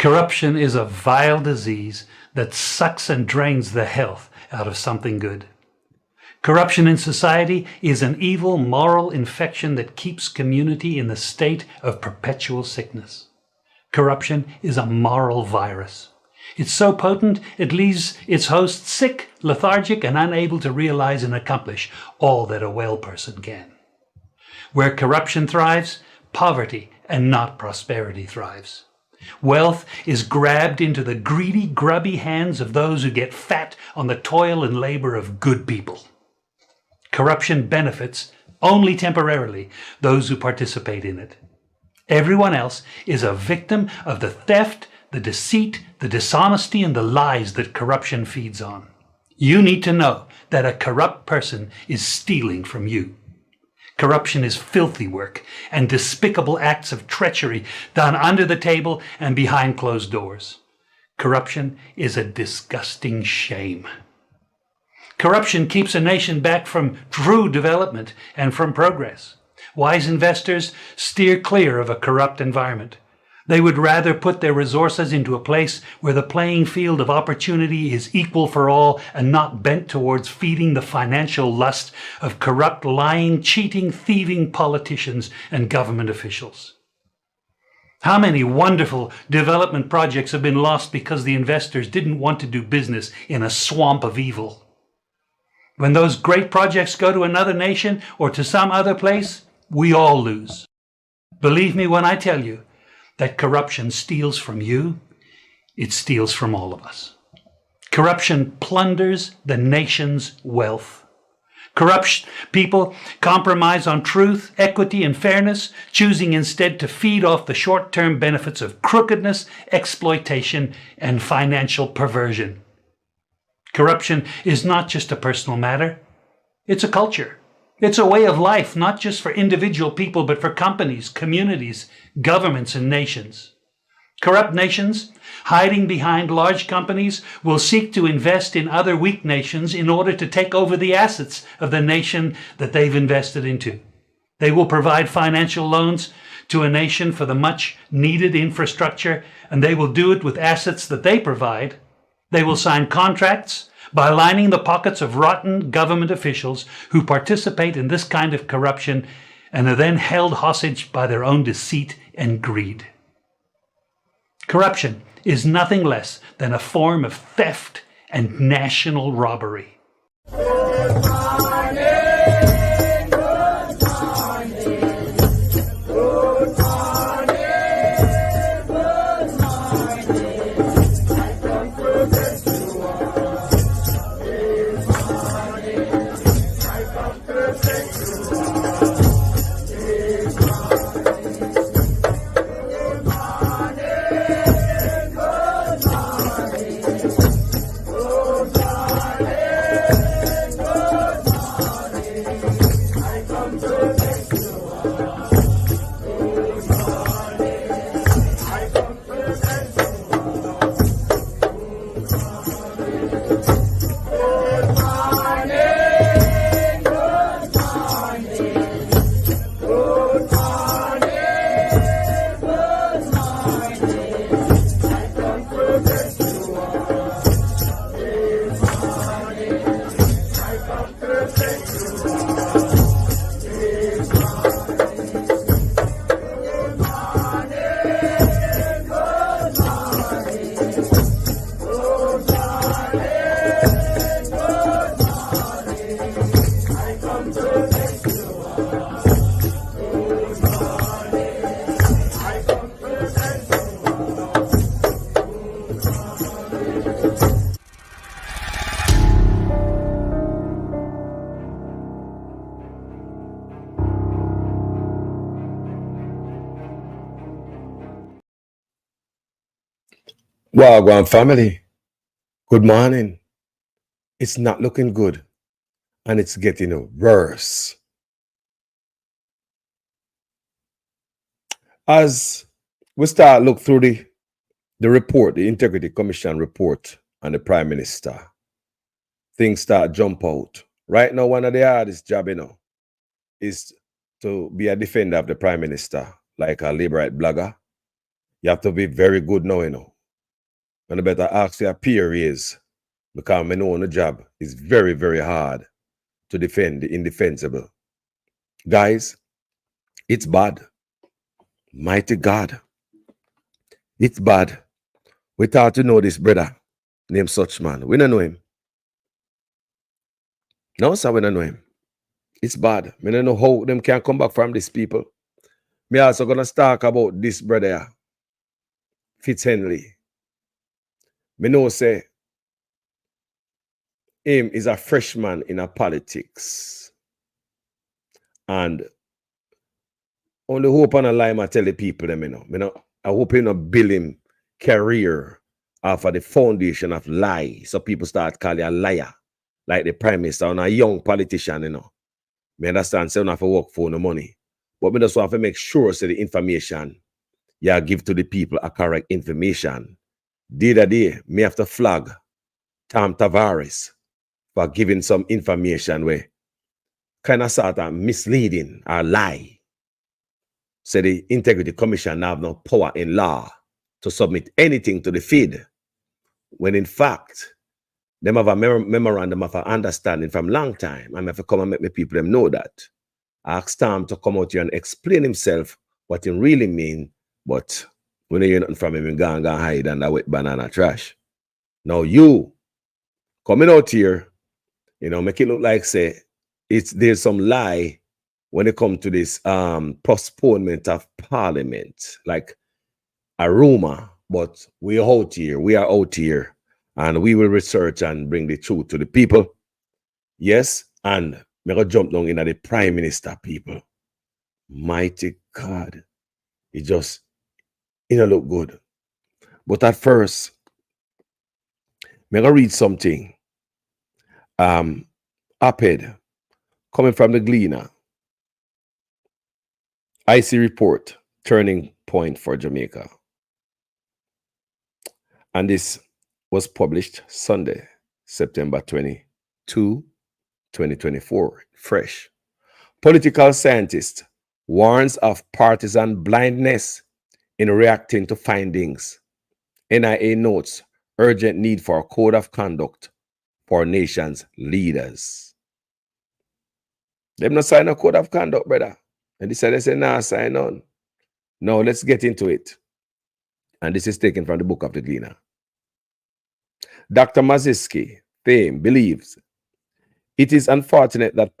Corruption is a vile disease that sucks and drains the health out of something good. Corruption in society is an evil moral infection that keeps community in the state of perpetual sickness. Corruption is a moral virus. It's so potent it leaves its host sick, lethargic, and unable to realize and accomplish all that a well person can. Where corruption thrives, poverty and not prosperity thrives. Wealth is grabbed into the greedy, grubby hands of those who get fat on the toil and labor of good people. Corruption benefits, only temporarily, those who participate in it. Everyone else is a victim of the theft, the deceit, the dishonesty, and the lies that corruption feeds on. You need to know that a corrupt person is stealing from you. Corruption is filthy work and despicable acts of treachery done under the table and behind closed doors. Corruption is a disgusting shame. Corruption keeps a nation back from true development and from progress. Wise investors steer clear of a corrupt environment. They would rather put their resources into a place where the playing field of opportunity is equal for all and not bent towards feeding the financial lust of corrupt, lying, cheating, thieving politicians and government officials. How many wonderful development projects have been lost because the investors didn't want to do business in a swamp of evil? When those great projects go to another nation or to some other place, we all lose. Believe me when I tell you that corruption steals from you, it steals from all of us. Corruption plunders the nation's wealth. Corrupt people compromise on truth, equity, and fairness, choosing instead to feed off the short-term benefits of crookedness, exploitation, and financial perversion. Corruption is not just a personal matter. It's a culture. It's a way of life, not just for individual people, but for companies, communities, governments, and nations. Corrupt nations, hiding behind large companies, will seek to invest in other weak nations in order to take over the assets of the nation that they've invested into. They will provide financial loans to a nation for the much needed infrastructure, and they will do it with assets that they provide. They will sign contracts by lining the pockets of rotten government officials who participate in this kind of corruption and are then held hostage by their own deceit and greed. Corruption is nothing less than a form of theft and national robbery. Wagwan family, good morning. It's not looking good, and it's getting worse. As we start look through the report, the Integrity Commission report on the Prime Minister, things start jump out. Right now, one of the hardest job, is to be a defender of the Prime Minister, like a labor right blogger. You have to be very good now, And I better ask your peer raise, because I know on the job is very, very hard to defend the indefensible. Guys, it's bad. Mighty God. It's bad. We thought to know this brother named such man. We don't know him. No, sir, we don't know him. It's bad. We don't know how them can come back from these people. Me also gonna talk about this brother, Fitzhenley. Me know say him is a freshman in a politics. And only hope on a lie I tell the people them, I hope you know build him career off of the foundation of lie. So people start calling you a liar, like the prime minister and a young politician, Me understand, say you have to work for no money. But me just want to make sure so the information you give to the people are correct information. The other day, me have to flag Tom Tavares for giving some information where kind of sort of misleading or lie. So the Integrity Commission have no power in law to submit anything to the feed, when in fact, them have a memorandum of understanding from long time. I have to come and make the people them know that. I asked Tom to come out here and explain himself what he really mean, but when you hear nothing from him, go and hide under wet banana trash. Now you coming out here, make it look like say there's some lie when it comes to this postponement of parliament, like a rumor, but we are out here, and we will research and bring the truth to the people. Yes, and me go jump down in the prime minister people. Mighty God, it just look good. But at first, me go read something. Op-ed coming from the Gleaner. IC report, turning point for Jamaica. And this was published Sunday, September 22, 2024. Fresh. Political scientist warns of partisan blindness in reacting to findings. NIA notes urgent need for a code of conduct for nation's leaders. Them not sign a code of conduct, brother. And they say, nah, sign on. Now let's get into it. And this is taken from the book of the Gleaner. Dr. Maziski, Fame, believes it is unfortunate that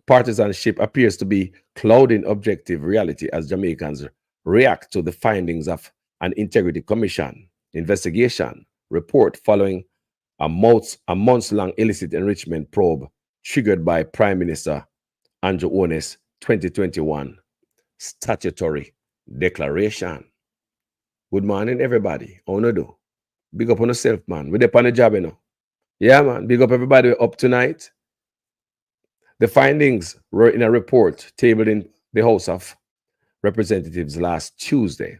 partisanship appears to be clouding objective reality as Jamaicans react to the findings of an Integrity Commission investigation report following a months-long illicit enrichment probe triggered by Prime Minister Andrew One's 2021 statutory declaration. Good morning, everybody. How you do? Big up on yourself, man. We're up on the job, Yeah, man. Big up everybody up tonight. The findings were in a report tabled in the House of Representatives last Tuesday.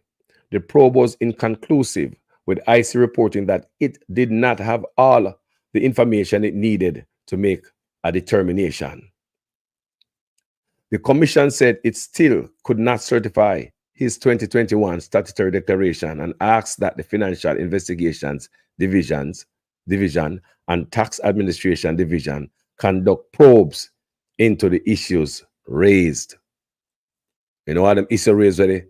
The probe was inconclusive, with IC reporting that it did not have all the information it needed to make a determination. The Commission said it still could not certify his 2021 statutory declaration and asked that the Financial Investigations Division and Tax Administration Division conduct probes into the issues raised. You know what them issues raised where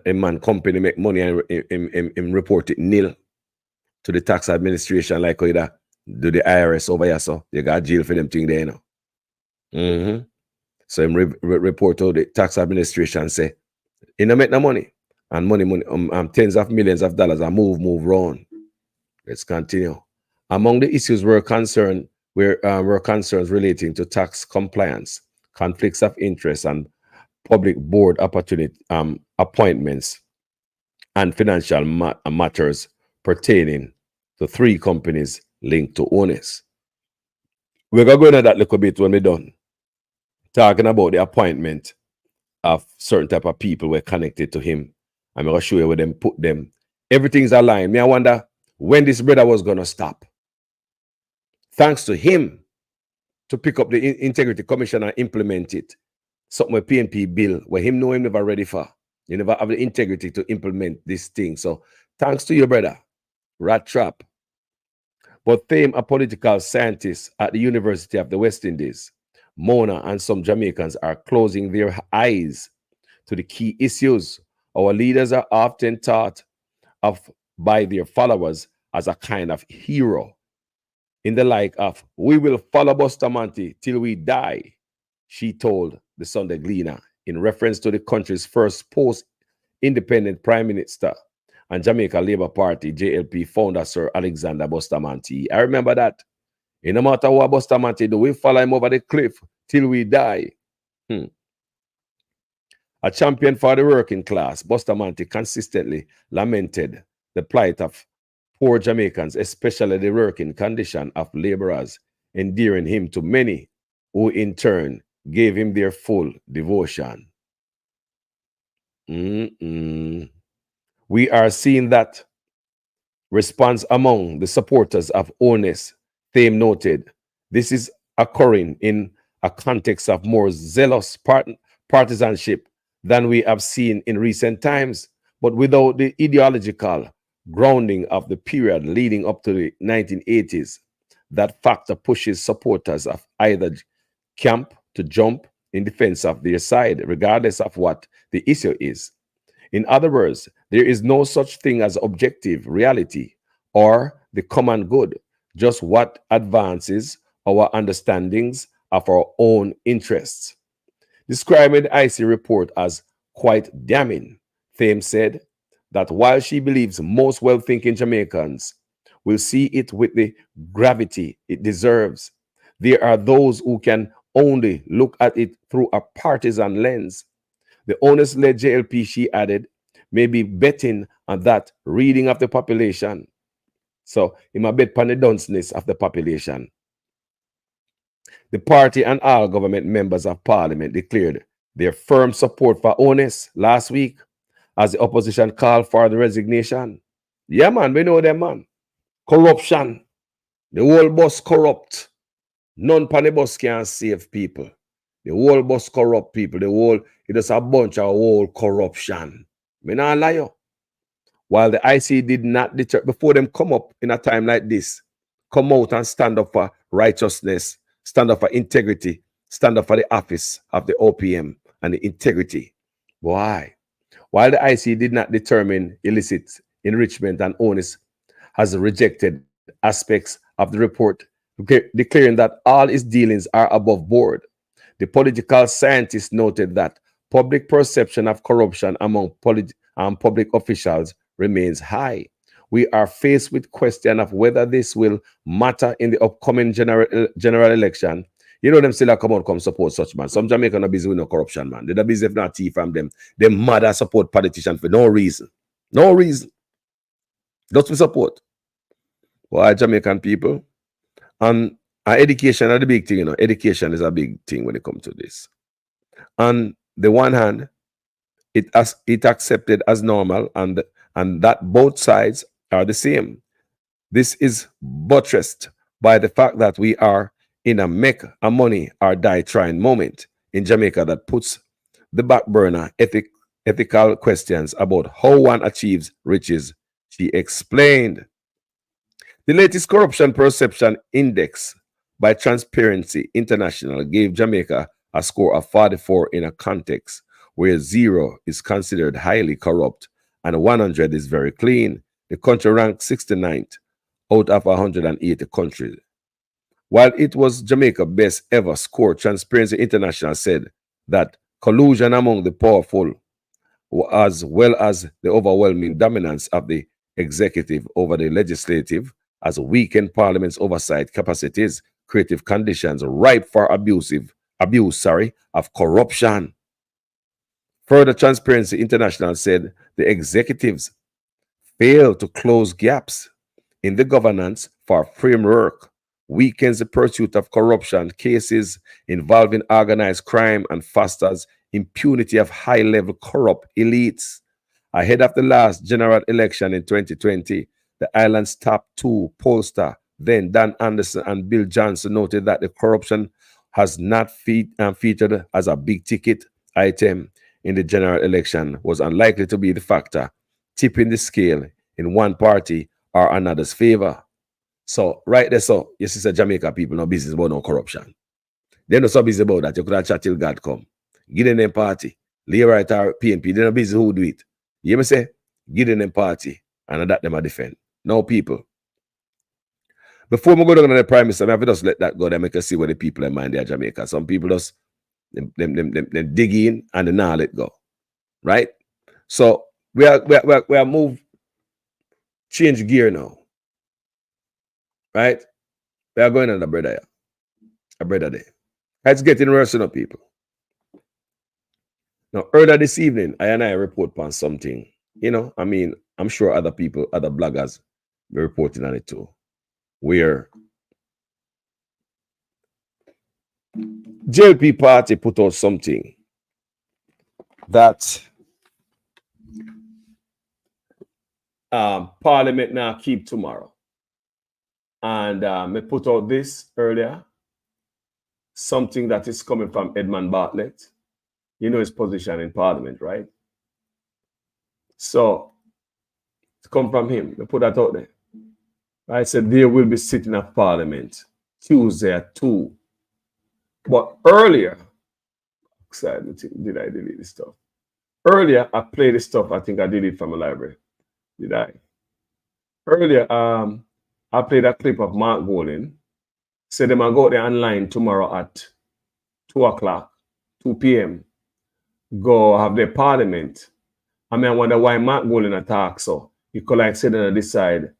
a man company make money and report it nil to the tax administration, like how you do the IRS over here, so you got jail for them thing there, So him report to the tax administration say, you don't make no money. And money, tens of millions of dollars and move round. Let's continue. Among the issues were concerns relating to tax compliance, conflicts of interest, and public board appointments, and financial matters pertaining to 3 companies linked to owners. We're going to go into that a little bit when we're done. Talking about the appointment of certain type of people were connected to him. I'm going to show you where them put them. Everything's aligned. Me, I wonder when this brother was going to stop. Thanks to him to pick up the Integrity Commission and implement it. Something with PNP bill where him know him never ready for. You never have the integrity to implement this thing. So Thanks to you, brother. Rat trap. But Thame, a political scientist at the University of the West Indies, Mona and some Jamaicans are closing their eyes to the key issues. Our leaders are often thought of by their followers as a kind of hero, in the like of, "We will follow Bustamante till we die," she told the Sunday Gleaner in reference to the country's first post-independent prime minister and Jamaica Labour Party JLP founder Sir Alexander Bustamante. I remember that. No matter what Bustamante do, we follow him over the cliff till we die. A champion for the working class, Bustamante consistently lamented the plight of poor Jamaicans, especially the working condition of laborers, endearing him to many who in turn gave him their full devotion. We are seeing that response among the supporters of Onus. Thame noted, this is occurring in a context of more zealous partisanship than we have seen in recent times, but without the ideological grounding of the period leading up to the 1980s. That factor pushes supporters of either camp to jump in defense of their side, regardless of what the issue is. In other words, there is no such thing as objective reality or the common good, just what advances our understandings of our own interests. Describing the IC report as quite damning, Thame said that while she believes most well-thinking Jamaicans will see it with the gravity it deserves, there are those who can only look at it through a partisan lens. The honest-led JLP, she added, may be betting on that reading of the population. So, he might bet on the dunceness of the population. The party and all government members of parliament declared their firm support for Onus last week as the opposition called for the resignation. Yeah, man, we know them, man. Corruption. The whole bus corrupt. None pan the bus can save people. The whole bus corrupt people. It is a bunch of whole corruption. Me not lie you. While the IC did not deter, before them come up in a time like this, come out and stand up for righteousness, stand up for integrity, stand up for the office of the OPM and the integrity. Why? While the IC did not determine illicit enrichment and Onus has rejected aspects of the report, declaring that all its dealings are above board. The political scientist noted that public perception of corruption among public officials remains high. We are faced with question of whether this will matter in the upcoming general election. You know them still come out come support such man. Some Jamaican are busy with no corruption, man. They're busy if not tea from them. They mother support politicians for no reason. No reason. Just to support. Why Jamaican people? And education is the big thing, you know. Education is a big thing when it comes to this. On the one hand, it accepted as normal, and that both sides are the same. This is buttressed by the fact that we are in a make a money or die trying moment in Jamaica that puts the back burner ethical questions about how one achieves riches, she explained. The latest corruption perception index by Transparency International gave Jamaica a score of 44 in a context where 0 is considered highly corrupt and 100 is very clean. The country ranked 69th out of 180 countries. While it was Jamaica's best ever score, Transparency International said that collusion among the powerful, as well as the overwhelming dominance of the executive over the legislative, has weakened Parliament's oversight capacities, creative conditions ripe for abuse of corruption. Further, Transparency International said the executives fail to close gaps in the governance for framework, weakens the pursuit of corruption cases involving organized crime, and fosters impunity of high-level corrupt elites. Ahead of the last general election in 2020, the island's top 2 pollster, then Dan Anderson and Bill Johnson, noted that the corruption has not featured as a big-ticket item in the general election was unlikely to be the factor tipping the scale in one party or another's favor. So right there, so you see, Jamaica people no business about no corruption. They're not so busy about that. You could have chat till God come. Give them party. Lay right or PNP. They're not busy who do it. You hear me say? Give them party. And that them a defend. No people. Before we go down to the prime minister, I have to just let that go. They make us see what the people in mind there Jamaica. Some people just them dig in and then now let go. Right? So we are move change gear now. Right? We are going on the brother here. A brother there. It's getting worse enough, people. Now, earlier this evening, I report on something. You know, I mean, I'm sure other people, other bloggers, be reporting on it too. Where JLP party put out something that Parliament now keep tomorrow. And I put out this earlier. Something that is coming from Edmund Bartlett. You know his position in Parliament, right? So it's come from him. We put that out there. I said they will be sitting at Parliament Tuesday at 2. But earlier, did I delete this stuff? Earlier, I played this stuff. I think I did it from a library. Did I? Earlier, I played a clip of Mark Golding. Said them I go there online tomorrow at 2 o'clock, 2 p.m. Go have their Parliament. I mean, I wonder why Mark Golding attack so. He could like sit and decide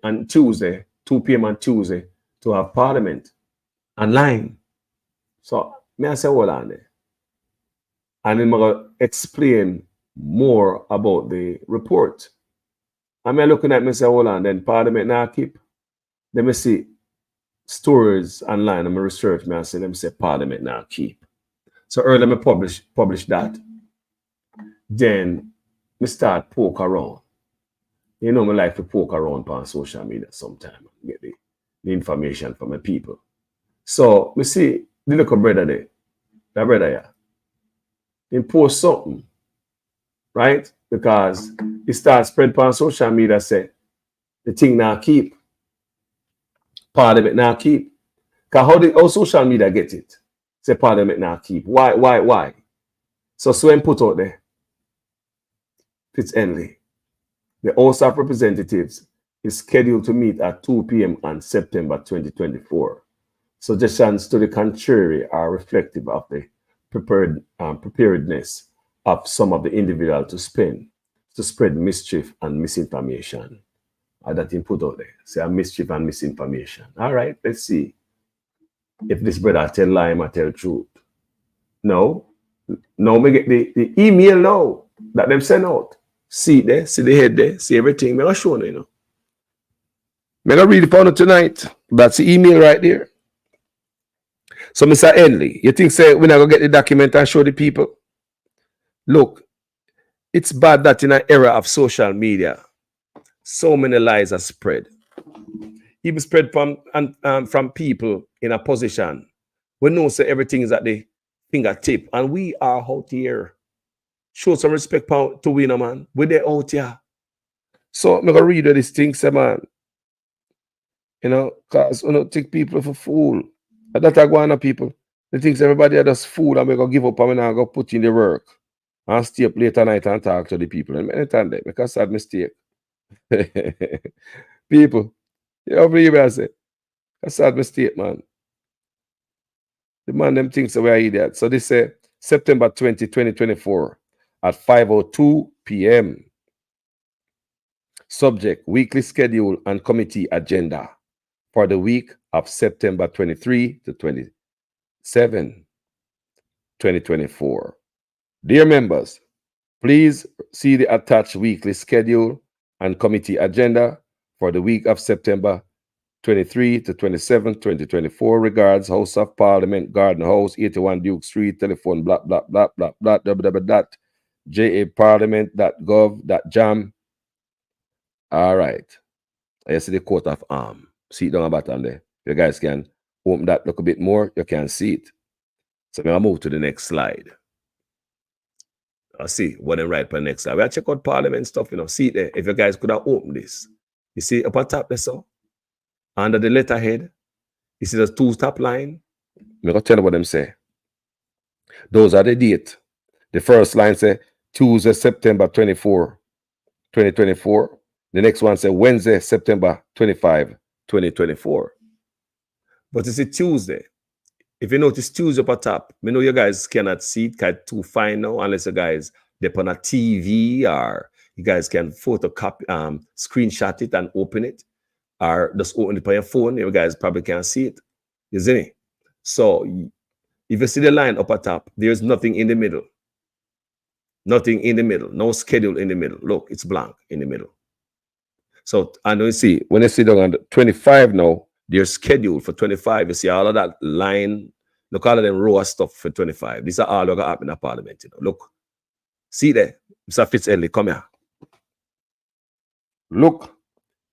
on Tuesday, 2 p.m. on Tuesday, to have Parliament online. So, may I say hold on there. And then I'm going to explain more about the report. I mean, looking at me say, hold on, then Parliament now keep. Let me see stories online. I'm going to research me and say, let me say Parliament now keep. So earlier I publish that. Then I start poke around. You know, I like to poke around on social media sometimes. Get the information from my people. So we see the little brother there. That brother here. He post something. Right? Because he starts spread on social media say the thing now keep. Parliament now keep. Because how social media get it? Say Parliament now keep. Why? So Swen put out there. Fitzhenley. The House of Representatives is scheduled to meet at 2 p.m. on September 2024. Suggestions to the contrary are reflective of the preparedness of some of the individuals to spread mischief and misinformation. That he put out there. Say mischief and misinformation. All right, let's see if this brother tell lie or tell truth. No, me get the email now that them send out. See it there, see the head there, see everything. I'm going to show you, you know. I'm going to read it for you tonight. That's the email right there. So, Mr. Henley, you think say we're not going to get the document and show the people? Look, it's bad that in an era of social media, so many lies are spread. Even spread from people in a position. We know say everything is at the fingertip. And we are out here. Show some respect to we, no man. We're there out here. So I'm going to read this thing, say, man. You know, because we don't take people for fool. And that's going on, people. They think everybody are just fool and we're going to give up and we're not going to put in the work. And stay up late at night and talk to the people. And many times they make a sad mistake. People, you know what I say? A sad mistake, man. The man them thinks we're idiot. So they say September 20, 2024 at 5:02 p.m. Subject, weekly schedule and committee agenda for the week of September 23 to 27, 2024. Dear members, please see the attached weekly schedule and committee agenda for the week of September 23 to 27, 2024. Regards, House of Parliament, Garden House, 81 Duke Street, telephone, blah, blah, blah, blah, blah, www.japarliament.gov.jam. All right. I see the coat of arm. See it down the bottom there. You guys can open that look a bit more. You can see it. So I'm going to move to the next slide. I'll see what they write for the next time. We'll check out Parliament stuff, see it there. If you guys could have opened this. You see up on top there, so under the letterhead, you see the two top line. I'm going to tell you what them say. Those are the date. The first line say Tuesday, September 24, 2024. The next one say Wednesday, September 25, 2024. But it's a Tuesday. If you notice Tuesday up on top, I know you guys cannot see it, kind of too fine now, unless you guys dip on a TV or you guys can photocopy, screenshot it and open it, or just open it on your phone. You guys probably can't see it, isn't it? So if you see the line up at top, there's nothing in the middle. Nothing in the middle. No schedule in the middle. Look, it's blank in the middle. So, and you see, when you see down on 25 now, they're scheduled for 25. You see all of that line. Look, all of them row of stuff for 25. These are all that happen in the Parliament. Look. See there. Mr. Fitzgerald, come here. Look.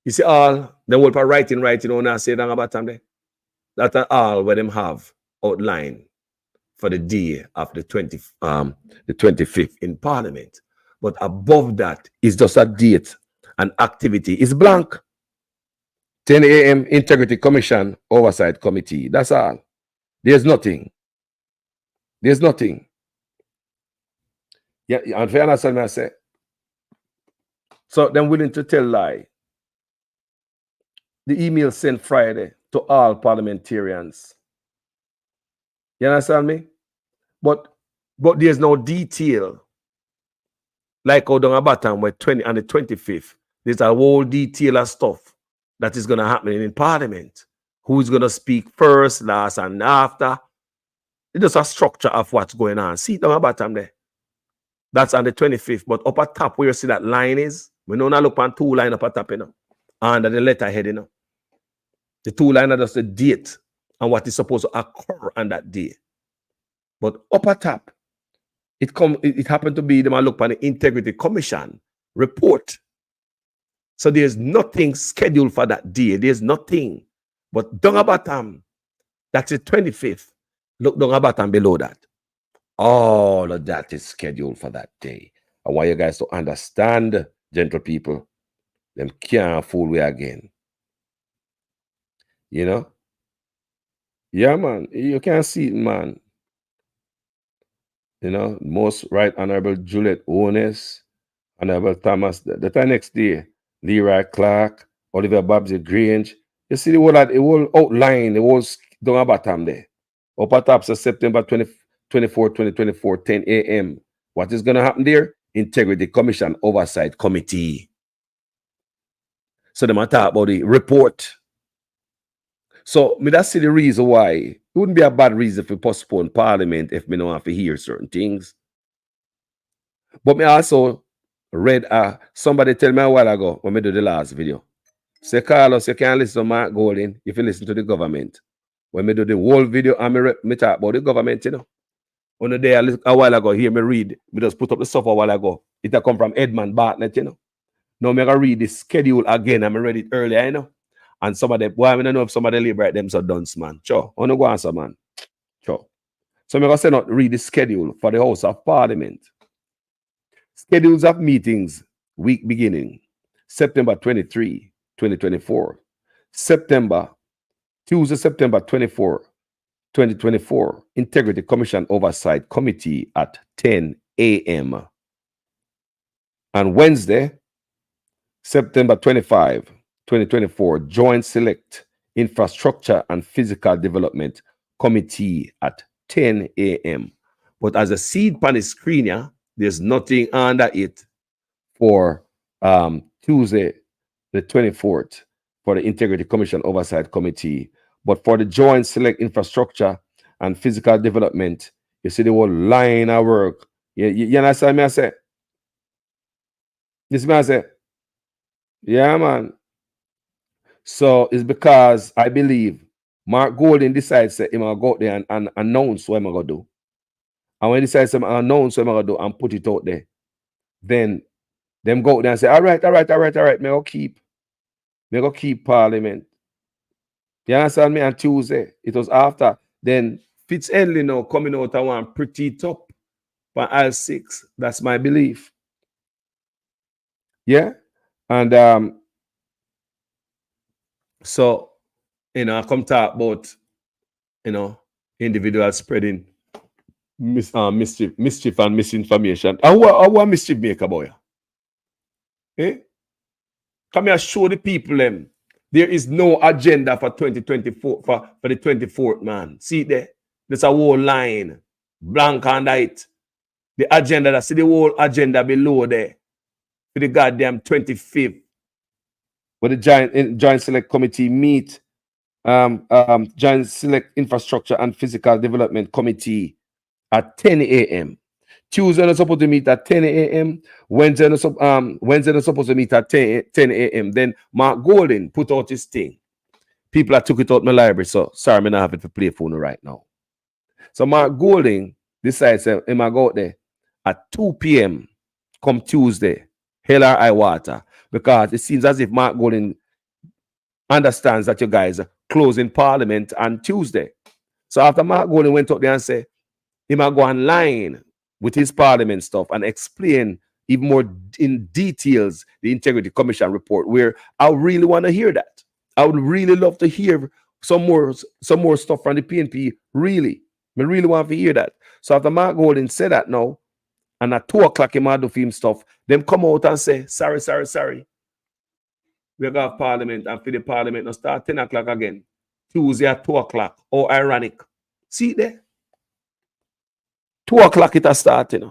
You see all the word for writing on I say down about time there. That are all where them have outline for the day of the 25th in Parliament. But above that is just a date and activity. It's blank. 10 a.m. Integrity Commission Oversight Committee. That's all. There's nothing. There's nothing. Yeah, and fair enough, I say. So them willing to tell lie. The email sent Friday to all parliamentarians. You understand me? But there's no detail. Like out on the bottom where 20 and the 25th, there's a whole detail of stuff that is going to happen in Parliament. Who's going to speak first, last, and after. It's just a structure of what's going on. See down the bottom there. That's on the 25th. But up at top where you see that line is, we don't look on two line up at top, under the letterhead, The two line are just the date and what is supposed to occur on that day. But up at top, it happened to be the man look on the Integrity Commission report. So there's nothing scheduled for that day. There's nothing. But down the bottom, that's the 25th. Look down the bottom below that. All of that is scheduled for that day. I want you guys to understand, gentle people, them can't fool we again. Yeah, man. You can't see it, man. Most Right Honorable Juliet Ones, Honorable Thomas, the next day, Leroy Clark, Oliver Babsy Grange. You see the whole outline, the whole down the bottom there. Up at top, so September 24, 2024, 10 a.m. What is going to happen there? Integrity Commission Oversight Committee. So they might talk about the report. So that's the reason why it wouldn't be a bad reason to postpone Parliament if we don't have to hear certain things. But me also read somebody tell me a while ago when we do the last video. Say, Carlos, you can't listen to Mark Golding if you listen to the government. When we do the whole video and me talk about the government, On the day a while ago, hear me read, we just put up the stuff a while ago. It come from Edmund Bartlett, Now I'm going to read the schedule again. I read it earlier, And some of them, I don't know if some of the liberate them so dunce, man. Sure. I want to go answer, man. Sure. So I'm going to say not read the schedule for the House of Parliament. Schedules of meetings, week beginning, September 23, 2024. Tuesday, September 24, 2024, Integrity Commission Oversight Committee at 10 a.m. And Wednesday, September 25, 2024, Joint Select Infrastructure and Physical Development Committee at 10 a.m. But as a seed on the screen, there's nothing under it for Tuesday, the 24th, for the Integrity Commission Oversight Committee. But for the Joint Select Infrastructure and Physical Development, you see the whole line of work. You understand me? I say? This man say, yeah, man. So it's because I believe Mark Golding decides that he's going to go out there and announce what I'm going to do. And when he decides to announce what I'm going to do and put it out there, then them go out there and say, all right, may I keep Parliament. You understand me? On Tuesday, it was after. Then Fitzgerald now coming out and one pretty top for aisle 6. That's my belief. Yeah. And so, I come talk about, individuals spreading mischief and misinformation. And what mischief make about you? Eh? Come here, show the people them. There is no agenda for 2024 for the 24th, man. See there? There's a whole line. Blank and white. The agenda, see the whole agenda below there. For the goddamn 25th. Where the Joint Select Committee meet. Joint Select Infrastructure and Physical Development Committee at 10 a.m. Tuesday they're supposed to meet at 10 a.m. Wednesday they're supposed to meet at 10 a.m. Then Mark Golden put out his thing. People that took it out my library, so sorry, I'm not having to play phone right now. So Mark Golden decides he might go out there at 2 p.m. come Tuesday, hell or high water, because it seems as if Mark Golden understands that you guys are closing Parliament on Tuesday. So after Mark Golden went up there and said he might go online with his Parliament stuff and explain even more in details the Integrity Commission report, where I really want to hear that. I would really love to hear some more stuff from the PNP. Really, I really want to hear that. So after Mark Golden said that now, and at 2 o'clock he might do film stuff, them come out and say, sorry. We got Parliament, and for the Parliament now start 10 o'clock again. Tuesday at 2 o'clock. Oh, ironic. See there? 2 o'clock it has started.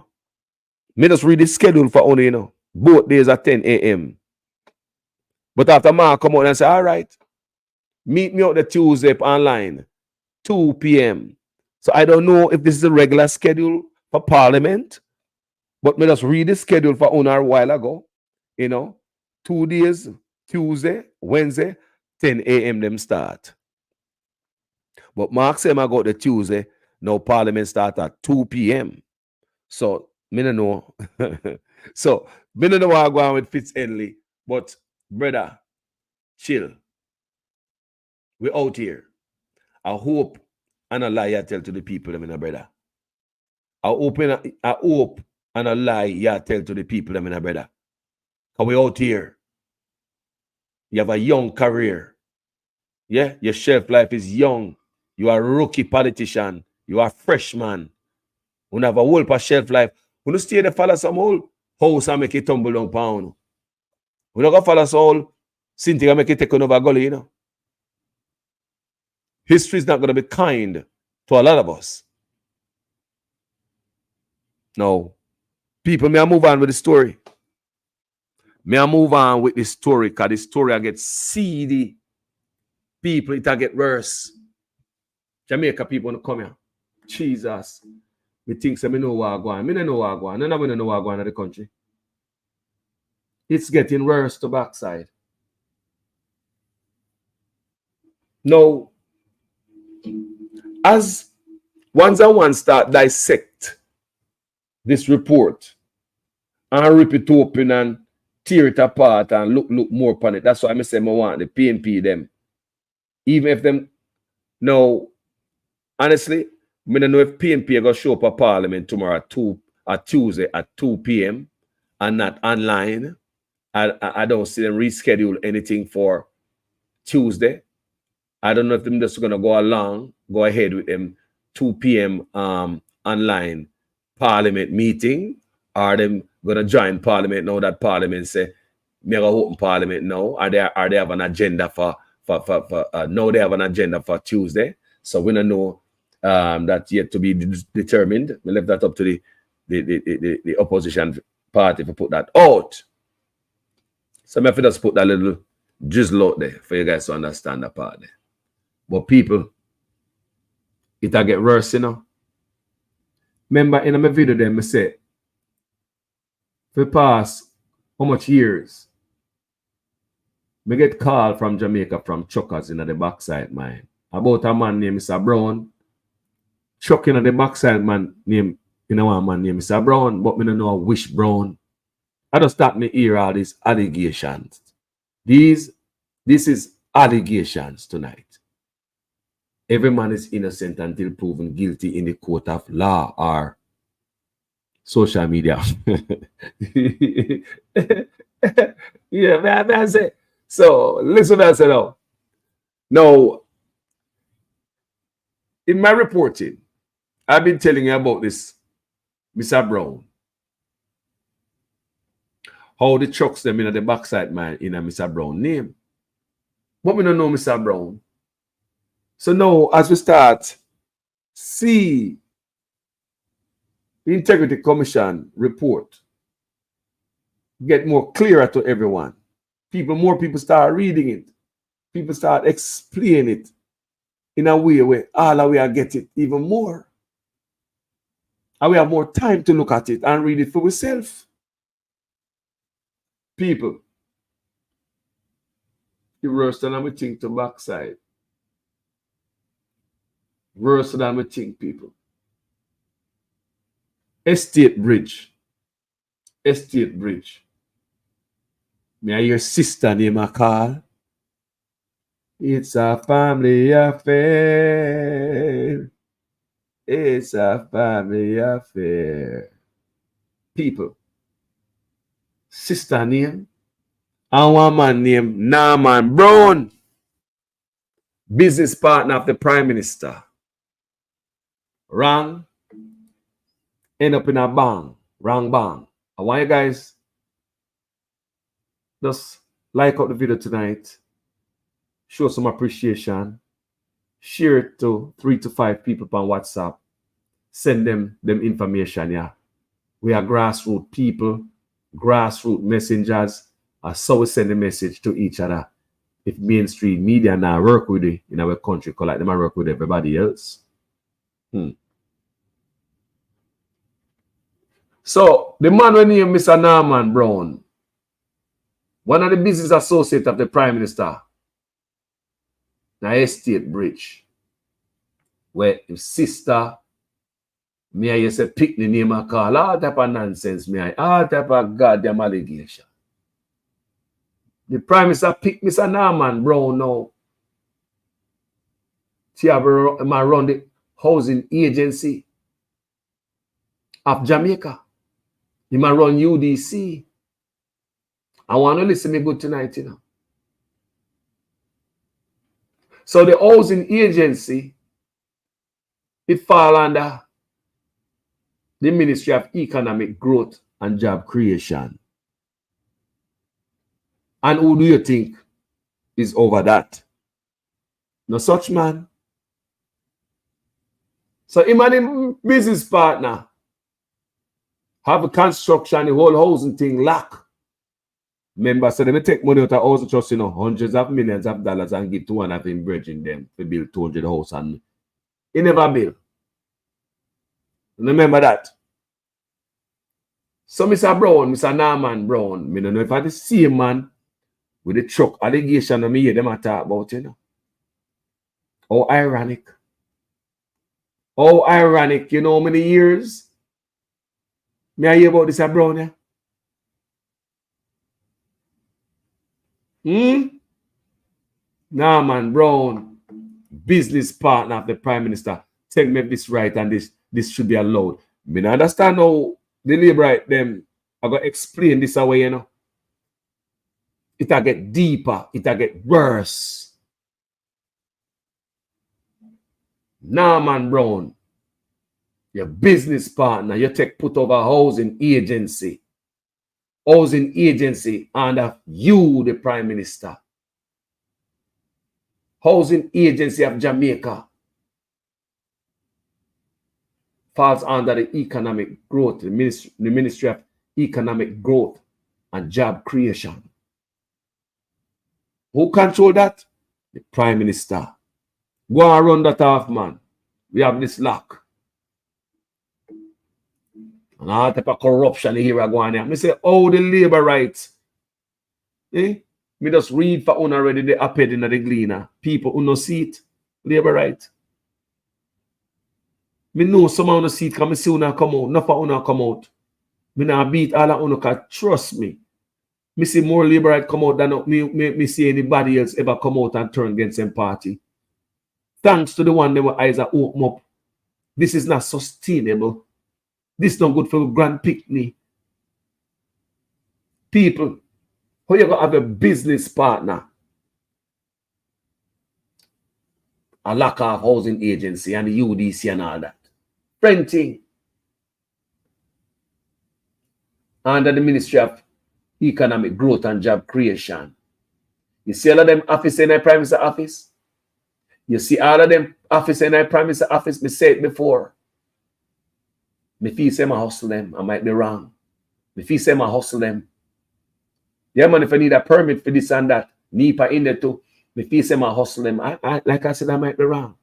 Me just read the schedule for only, both days at 10 a.m. But after Mark come out and say, all right, meet me out the Tuesday online, 2 p.m. So I don't know if this is a regular schedule for Parliament, but me just read the schedule for only a while ago. 2 days, Tuesday, Wednesday, 10 a.m. them start. But Mark said I got the Tuesday, now Parliament start at 2 p.m. So, me don't know. So, me don't know what I'm going with Fitz-Henley. But, brother, chill. We're out here. I hope and a lie I tell to the people, brother. I hope and a lie you tell to the people, brother. Because we're out here. You have a young career. Yeah, your shelf life is young. You are a rookie politician. You are a freshman. You have a whole pa shelf life. You don't stay there follow some whole house and make it tumble down pound. You don't go follow some whole Cynthia make it take over gully, History is not going to be kind to a lot of us. No. People, may I move on with the story? May I move on with the story? Because the story I get seedy. People, it get worse. Jamaica people want to come here. Jesus. Me think I know what I'm going. Me don't know what I'm going. None of them know what I'm going in the country. It's getting worse to backside. Now, as ones and ones start dissect this report and rip it open and tear it apart and look more upon it. That's why I say I want the PNP them. Even if them now, honestly, I don't know if PNP are going to show up at Parliament tomorrow at Tuesday at 2 p.m. and not online. I don't see them reschedule anything for Tuesday. I don't know if they're just going to go ahead with them 2 p.m. Online Parliament meeting, or them going to join Parliament now that Parliament say, me going to open Parliament now, or they have an agenda for now they have an agenda for Tuesday. So we don't know that's yet to be determined. We left that up to the opposition party to put that out. So I have to just put that little drizzle out there for you guys to understand that part there. But people, it'll get worse, Remember in my video then I said, for the past how much years, I get called from Jamaica from truckers in the backside mine about a man named Mr. Brown. Truck in the backside man named, one man named Mr. Brown, but I don't know which Brown. I just start me hear all these allegations. This is allegations tonight. Every man is innocent until proven guilty in the court of law, or social media. Yeah, man, that's it. So listen, I said, now. Now, in my reporting, I've been telling you about this, Mr. Brown. How the trucks them in the backside man in a Mr. Brown name. But we don't know Mr. Brown. So now, as we start, see the Integrity Commission report get more clearer to everyone. More people start reading it. People start explaining it in a way where all of we are get it even more. And we have more time to look at it and read it for ourselves. People, the worse than we think to backside. Worse than we think, people. Estate bridge. Estate bridge. May I hear sister name a call? It's a family affair. It's a family affair. People. Sister name. And one man named Norman Brown. Business partner of the Prime Minister. Wrong. End up in a bang. Wrong bang. I want you guys just like out the video tonight. Show some appreciation. Share it to 3 to 5 people on WhatsApp. Send them information. Yeah, we are grassroots people, grassroots messengers. So we send a message to each other. If mainstream media now work with it in our country, like them work with everybody else. So the man when named Mr. Norman Brown, one of the business associates of the Prime Minister, na estate bridge, where his sister, me I say pick the name and call all type of nonsense, all type of goddamn allegation. The Prime Minister pick Mr. Norman Brown now. He have run the housing agency of Jamaica. He might run UDC. I want to listen to me good tonight, you know. So the housing agency, it fall under the Ministry of Economic Growth and Job Creation. And who do you think is over that? No such man. So him and him business partner have a construction, the whole housing thing lock. Remember, so they take money out of housing trust, you know, hundreds of millions of dollars and give 200 in bridging them to build 200 houses. And he never build. Remember that. So Mr. Brown, Mr. Norman Brown, I don't know if I the same man with the truck allegation that me hear them talk about, you know. How ironic. How ironic, you know how many years me I hear about this Brown, yeah? Norman Brown, business partner of the Prime Minister. Tell me if this right and this should be allowed. I don't understand how the labor right them are going to explain this away, you know. It'll get deeper. It'll get worse. Norman Brown, your business partner, you take put over housing agency. Housing agency under you, the Prime Minister. Housing Agency of Jamaica falls under the economic growth, the Ministry of Economic Growth and Job Creation. Who control that? The Prime Minister. Go and run that off, man. We have this lock. And all type of corruption here are going on. I say, oh, the labor rights. Me just read for one already the op-ed in the Gleaner. People who no see it. Labor right. Me know some of the see it because I see una come out. Enough of una come out. Me not beat all of una because trust me. Me see more labor right come out than me see anybody else ever come out and turn against them party. Thanks to the one that eyes are open up. This is not sustainable. This not good for grand picnic. People, how you gonna have a business partner? A lack of housing agency and the UDC and all that. Renting. Under the Ministry of Economic Growth and Job Creation. You see all of them office in the Prime Minister office? You see all of them office in the Prime Minister office? Me say it before. Me feel say I hustle them. I might be wrong. Me feel say I hustle them. Yeah, man, if I need a permit for this and that, NEPA in there too, me feel say I hustle them. Like I said, I might be wrong.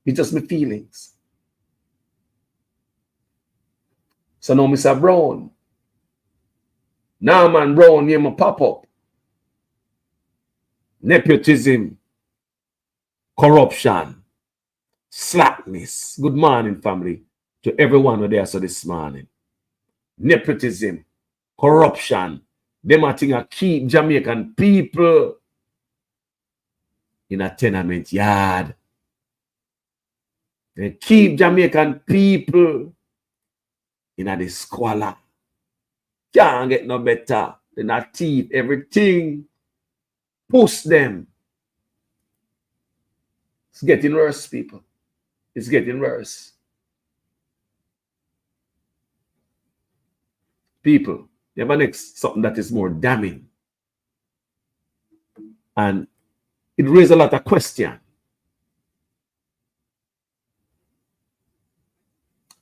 It's just my feelings. So now Mr. Brown. Now man Brown name a pop up. Nepotism, corruption, slackness. Good morning, family, to everyone who there so this morning. Nepotism, corruption. Them are things that keep Jamaican people in a tenement yard. They keep Jamaican people in a squalor. Can't get no better than a thief. Everything. Push them. It's getting worse, people. It's getting worse. People, you have a next something that is more damning. And it raises a lot of questions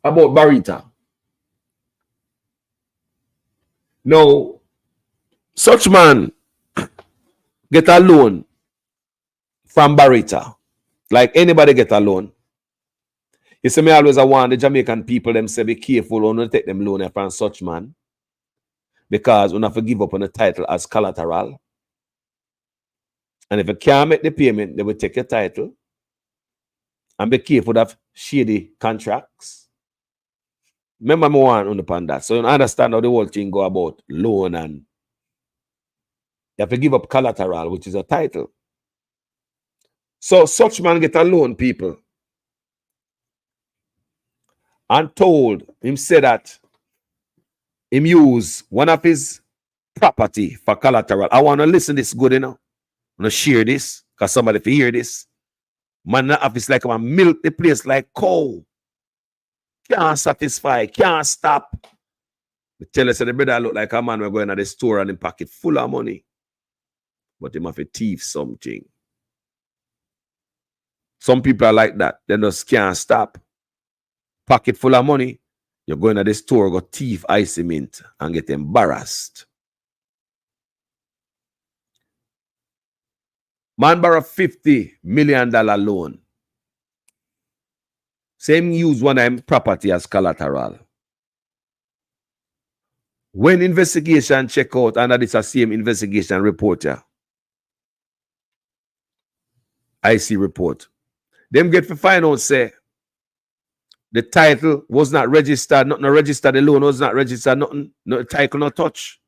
about Barita. Now, such man get a loan from Barita. Like anybody get a loan. You see, me always want the Jamaican people them say be careful when you take them loan from such man. Because you have to give up on the title as collateral. And if you can't make the payment, they will take your title. And be careful of shady contracts. Remember me one on that. So you understand how the whole thing go about loan, and you have to give up collateral, which is a title. So such man get a loan, people. And told him say that him use one of his property for collateral. I want to listen this good enough. I want to share this because somebody will hear this. Man in the office like I'm milk the place like cow. Can't satisfy, can't stop. We tell us that the brother look like a man we're going to the store and him pocket full of money. But him have to thief something. Some people are like that. They just can't stop. Pocket full of money. You're going to the store, go thief icy mint and get embarrassed. Man borrow $50 million loan. Same use one of them property as collateral. When investigation check out, and that is the same investigation reporter, IC report, them get to find out say the title was not registered, nothing registered, the loan was not registered, nothing, no title not touch.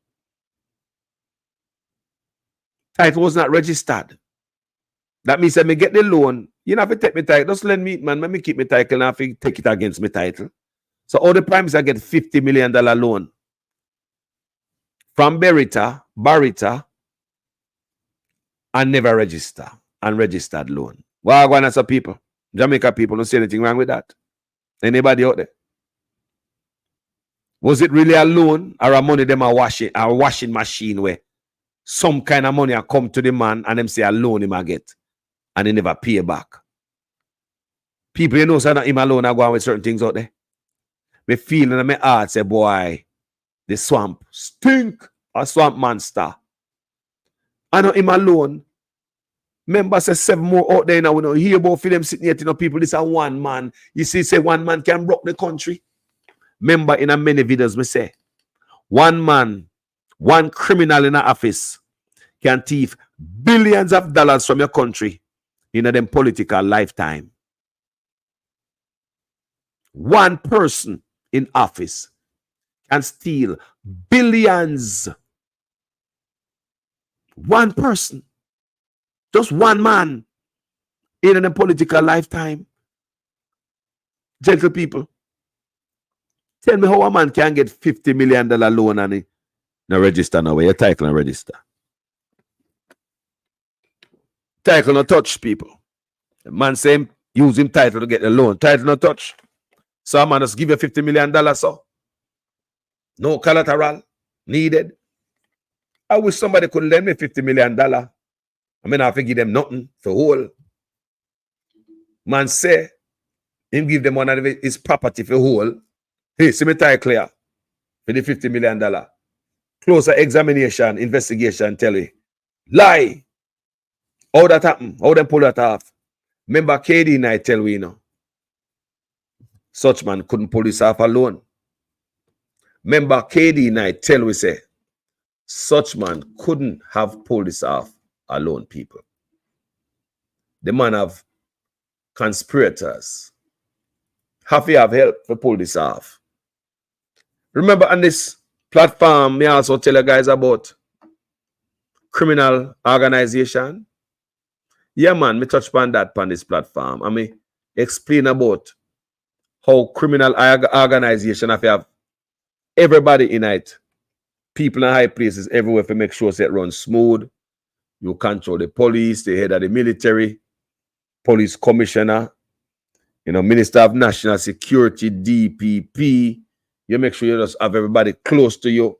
Title was not registered. That means that me get the loan, you don't have to take my title, just lend me, man, let me keep my title and I have to take it against my title. So all the primes I get $50 million loan from Barita, and never register, unregistered loan. Well, go on as a people, Jamaica people, don't see anything wrong with that. Anybody out there? Was it really a loan or a money them are washing machine where some kind of money come to the man and them say a loan him a get and he never pay back? People, you know, say that him alone are going with certain things out there. Me feel in my heart say, boy, the swamp stink, a swamp monster. I know him alone. Remember, say 7 more out there now. We don't hear about for them sitting here, you know, people. This is one man. You see, say one man can rock the country. Remember, in a many videos, me say, one man, one criminal in an office can thief billions of dollars from your country in a them political lifetime. One person in office can steal billions. One person. Just one man in a political lifetime. Gentle people. Tell me how a man can get $50 million loan and he no register now. Where your title and register. Title no touch, people. The man say use him title to get the loan. Title no touch. So a man just give you $50 million, so. No collateral needed. I wish somebody could lend me $50 million. I mean, I have to give them nothing for whole. Man say, him give them one of his property for whole. Hey, see me tie clear for the $50 million. Closer examination, investigation, tell you. Lie. How that happen? How them pull that off? Remember KD and I tell we, you know. Such man couldn't pull this off alone. Remember KD and I tell we say, such man couldn't have pulled this off alone, people. The man have conspirators. Have you have help to pull this off? Remember on this platform, me also tell you guys about criminal organization. Yeah, man, me touch upon that on this platform. I mean, explain about how criminal organization have everybody in it. People in high places everywhere to make sure it runs smooth. You control the police, the head of the military, police commissioner, you know, Minister of National Security, DPP. You make sure you just have everybody close to you.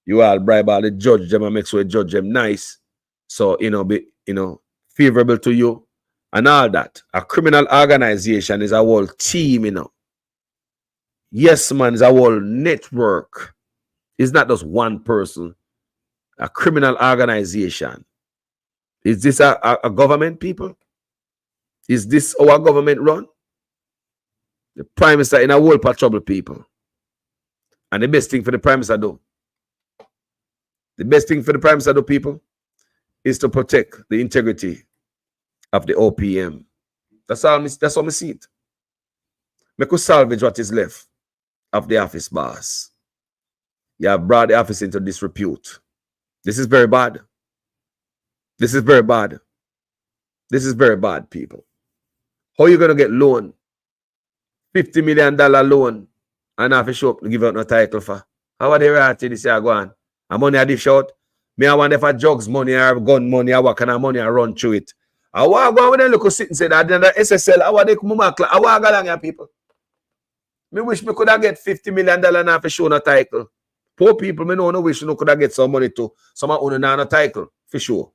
You all bribe all the judge them and make sure you judge them nice. So, you know, be, you know, favorable to you and all that. A criminal organization is a whole team, you know. Yes, man, it's a whole network. It's not just one person. A criminal organization. Is this a government, people? Is this our government run? The Prime Minister in a whole pot of trouble, people. And the best thing for the Prime Minister do, people, is to protect the integrity of the OPM. That's how I see it. We could salvage what is left of the office boss. You have brought the office into disrepute. This is very bad. This is very bad. This is very bad, people. How are you going to get loan? $50 million loan and have a show up to give out no title for? How are they reacting this year? Go on. And money I dish out. Me I wonder if I drugs money or gun money or what kind of money I run through it. I want to go when they look sit and say that the SSL, I want to come back. I want to go along, people. Me wish me could have get $50 million and have a show no title. Poor people, me no wish you could have get some money too. Some of you no title, for sure.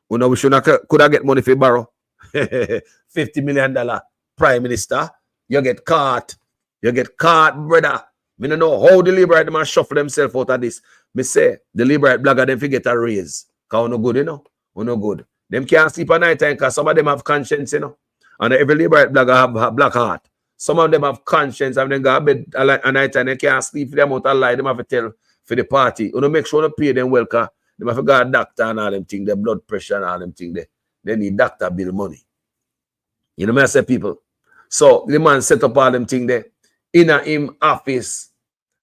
You know wish you could have get money for borrow. $50 million Prime Minister. You get caught. You get caught, brother. Me don't know how the liberate man shuffle themselves out of this. Me say, the liberate blogger, them forget a raise. Because no good, you know. No good. Them can't sleep at night time because some of them have conscience, you know. And every liberate blogger have a black heart. Some of them have conscience and then go to bed at night time. They can't sleep for them out of lie. Them have to tell for the party. You know, make sure you pay them well because they have to go to doctor and all them things, their blood pressure and all them things. They need doctor bill money. You know what I say, people? So the man set up all them things there. In him office,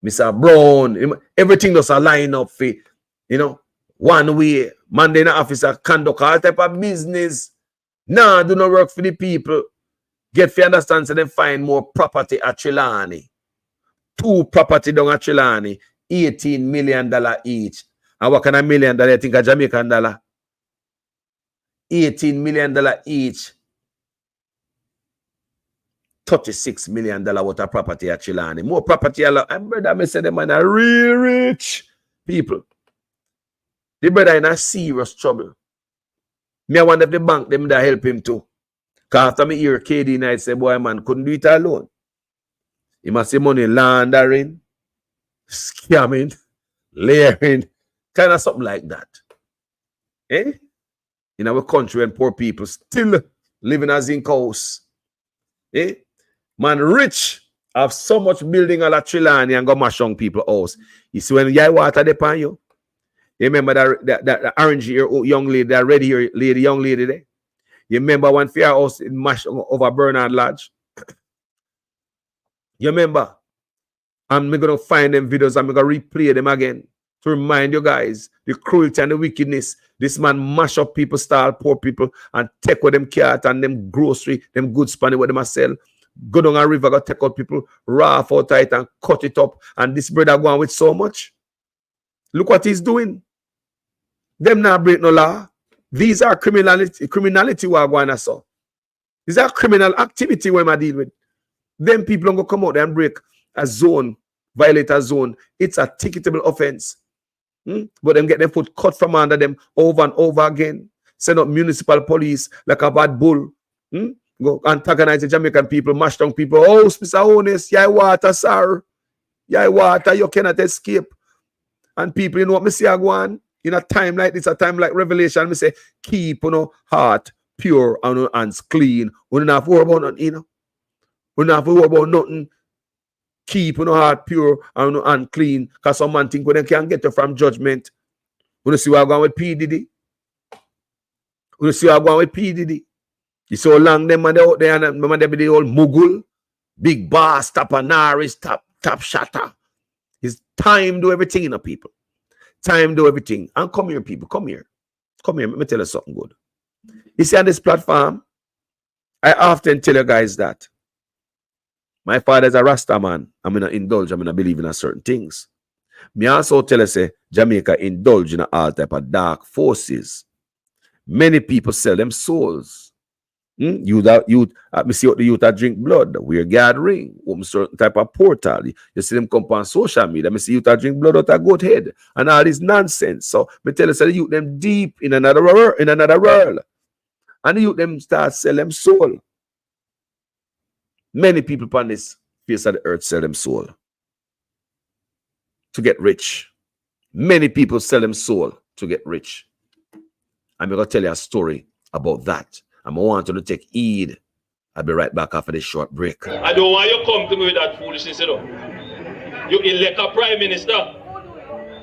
Mr. Brown, everything does a line up for, you know, one way. Man in the office conduct all type of business. Nah, do not work for the people. Get for understand so they find more property at Trelawney. 2 property down at Trelawney, $18 million each. And what kind of $1 million? I think a Jamaican dollar. $18 million each. $36 million worth of property at Trelawney. More property. And brother, I say the man are real rich people. The brother in a serious trouble. Me I wonder if the bank them that help him too. Because after me hear KD Knight say, boy, man, couldn't do it alone. He must say money laundering, scamming, layering, kind of something like that. Eh? In our country and poor people still living as in house. Eh? Man, rich have so much building all at Trelawney and go mash on people's house. You see when you water depend you? You remember that orange young lady, that red hair lady, young lady there? You remember when fair house in mash over Bernard Lodge? You remember? I'm going to find them videos. I'm going to replay them again to remind you guys the cruelty and the wickedness. This man mash up people, style poor people, and take with them cat and them grocery, them goods spanning what them sell. go down a river, go take out people, raft out it and cut it up. And this brother go on with so much. Look what he's doing. Them not break no law. These are criminality we are going to saw. These are criminal activity we I deal with. Them people don't go come out and break a zone, violate a zone. It's a ticketable offense. But them get their foot cut from under them over and over again. Send up municipal police like a bad bull. Go antagonize the Jamaican people, mash down people. Oh, Mr. Honest, yay water, sir. Yay water, you cannot escape. And people, you know what me say, Agwan? In a time like this, a time like Revelation, me say, keep heart pure and hands clean. We don't have to worry about nothing, We don't have to worry about nothing. Keep heart pure and unclean. Because some man think when they can get you from judgment. We don't see what I'm going with P. Diddy. We don't see what I'm going with P. Diddy. You so long them man out there and remember they be the old Mughal, big boss, tapanaris, top shatter. It's time do everything, people. Time do everything. And come here, people. Come here. Come here. Let me tell you something good. You see on this platform, I often tell you guys that my father is a Rasta man. I'm going to indulge. I'm going to believe in certain things. Me also tell you, say, Jamaica indulge in all type of dark forces. Many people sell them souls. Me see what the youth that drink blood. We're gathering. Certain type of portal. You see them come on social media. Me see youth that drink blood out of goat head. And all this nonsense. So me tell you, say the youth them deep in another world. And the youth them start sell them soul. Many people upon this face of the earth sell them soul to get rich. Many people sell them soul to get rich. I'm going to tell you a story about that. I'm going to want you to take heed. I'll be right back after this short break. I don't want you to come to me with that foolishness, You elect a prime minister,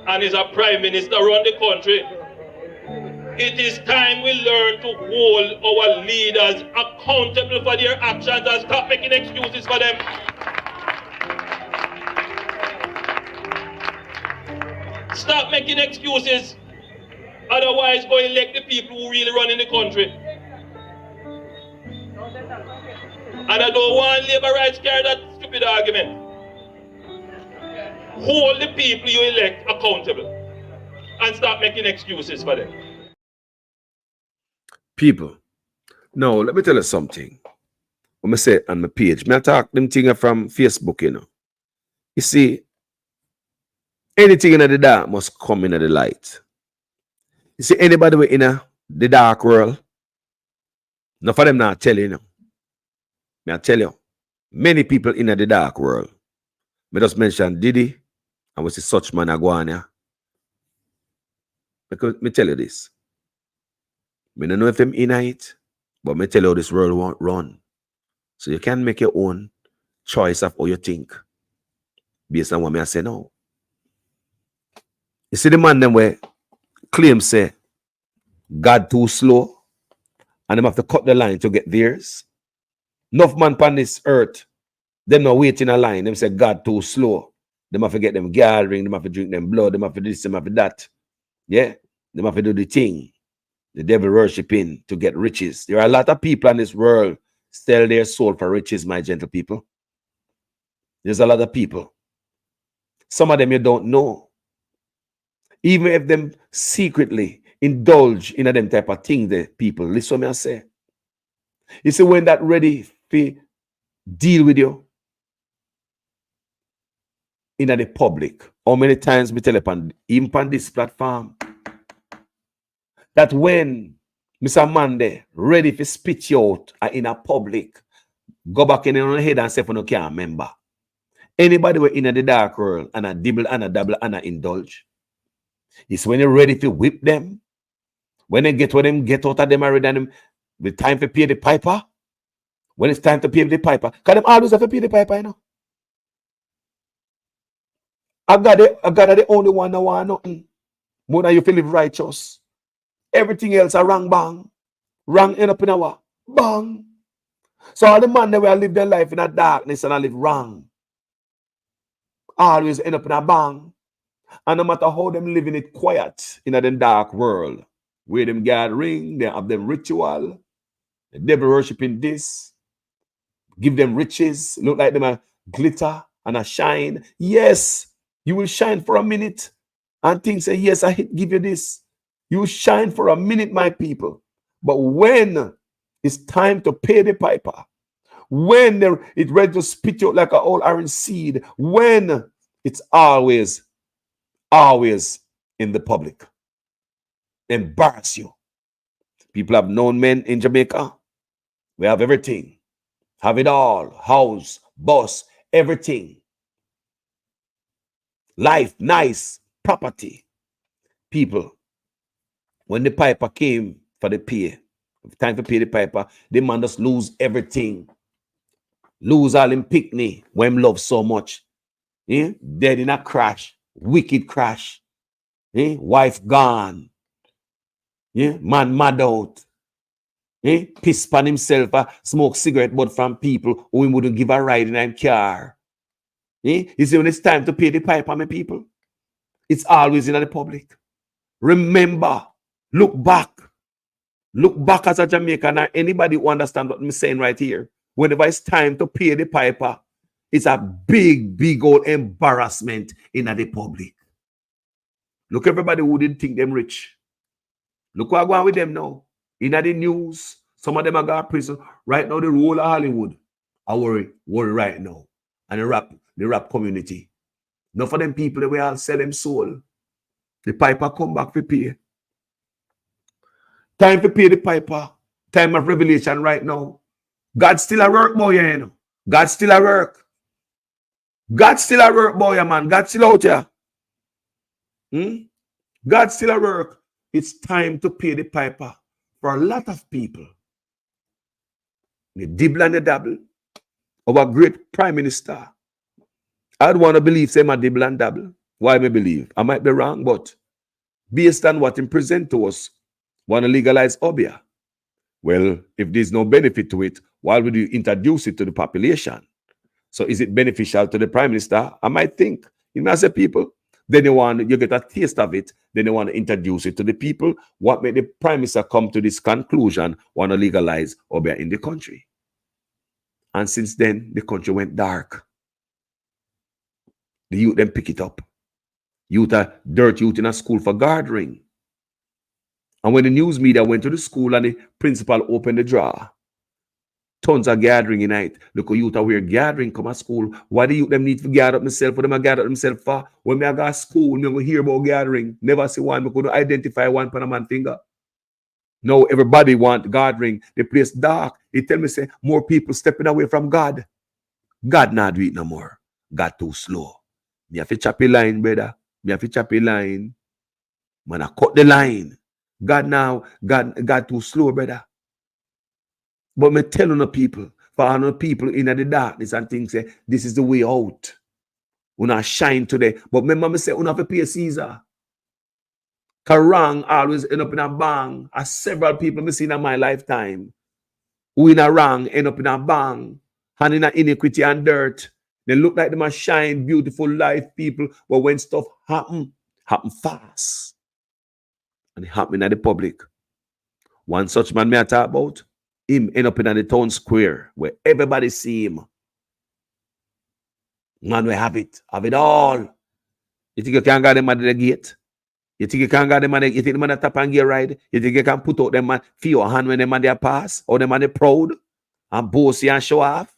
and is a prime minister run the country. It is time we learn to hold our leaders accountable for their actions and stop making excuses for them. Stop making excuses. Otherwise, go elect the people who really run in the country. And I don't want labor rights carry that stupid argument. Hold the people you elect accountable and stop making excuses for them. People, now let me tell you something. When I say it on my page, I talk them things from Facebook, You see, anything in the dark must come in the light. You see, anybody in the dark world, none of them not tell you. I tell you, many people in the dark world. I just mention Diddy, and we see such man Aguania. Because me tell you this. I don't know if them in it, but me tell you how this world won't run. So you can make your own choice of how you think based on what I say now. You see the man them where claim say God too slow and them have to cut the line to get theirs. Enough man upon this earth, them not wait in a line. Them say God too slow. Them have to get them gathering, them have to drink them blood, them have to do this, them have to that. Yeah, them have to do the thing. The devil worshiping to get riches. There are a lot of people in this world sell their soul for riches, my gentle people. There's a lot of people. Some of them you don't know. Even if them secretly indulge in a them type of thing, the people, listen to me I say. You see, when that ready to deal with you in the public, how many times we tell you even on this platform, that when Mr. Mande ready to spit you out in a public, go back in your head and say, for no can't remember. Anybody in the dark world and a dibble and a double and a indulge, it's when you're ready to whip them, when they get them, get out of them already, and them, with time to pay the piper. When it's time to pay the piper, because them always have to pay the piper, I got the only one that want nothing. More than you feel live righteous. Everything else are wrong bang. Wrong end up in our bang. So all the man that will live their life in a darkness and I live wrong. Always end up in a bang. And no matter how them living it quiet in a dark world, where them gathering, they have them ritual, the devil worshiping this, give them riches, look like them a glitter and a shine. Yes, you will shine for a minute and think, say, yes, I give you this. You shine for a minute, my people. But when it's time to pay the piper, when it's ready to spit you out like an old orange seed, when it's always in the public, embarrass you. People have known men in Jamaica. We have everything, have it all, house, bus, everything. Life, nice, property. People, when the piper came for the pay, time to pay the piper, the man just lose everything. Lose all him picnic when him love so much. Dead in a crash, wicked crash. Wife gone. Man mad out. Piss pan himself, smoke cigarette butt from people who he wouldn't give a ride in a car. You see, when it's time to pay the piper, my people, it's always in the public. Remember, look back. Look back as a Jamaican or anybody who understand what I'm saying right here. Whenever it's time to pay the piper, it's a big, big old embarrassment in the public. Look, everybody who didn't think them rich. Look what's going on with them now. In the news, some of them are going to prison. Right now, the whole of Hollywood are worry right now. And the rap community. Not for them people, they will all sell them soul. The piper come back for pay. Time to pay the piper. Time of revelation right now. God still at work, boy, you know. God still at work. God still at work, boy, man. God still out here. God still at work. It's time to pay the piper for a lot of people. The dibble and the dabble. Our great prime minister. I'd want to believe say my dibble and dabble. Why me believe? I might be wrong, but based on what he present to us, want to legalize Obia. Well, if there's no benefit to it, why would you introduce it to the population? So is it beneficial to the prime minister? I might think. You know, as a people, then you get a taste of it, then they want to introduce it to the people. What made the prime minister come to this conclusion, want to legalize Obia in the country? And since then, the country went dark. The youth then pick it up. Dirt youth in a school for gathering. And when the news media went to the school and the principal opened the drawer, tons of gathering in night. Look, youth are where gathering come at school. Why do youth them need to gather up themselves? What them I gather up themselves for? When I go to school, me go hear about gathering. Never see one, because I identify one on a man finger. No, everybody want gathering. The place dark. They tell me, say, more people stepping away from God. God not do it no more. God too slow. Me have to chop a line, brother. Me have to chop a line. Man, I cut the line. God too slow, brother. But me tell on the people, for all the people in the darkness and things, say, this is the way out. We not shine today. But remember me say, we have to pay Caesar. Karang always end up in a bang. As several people me seen in my lifetime, who in a wrong end up in a bang, and in a iniquity and dirt. They look like them a shine, beautiful life people, but when stuff happen fast. And it happen in the public. One such man may I talk about, him end up in the town square where everybody see him. Man, we have it all. You think you can get them at the gate? You think you can get them at the, you think the man at tap and gear ride? You think you can put out them man, feel your hand when them man they pass? Or them man they proud and bossy and show off?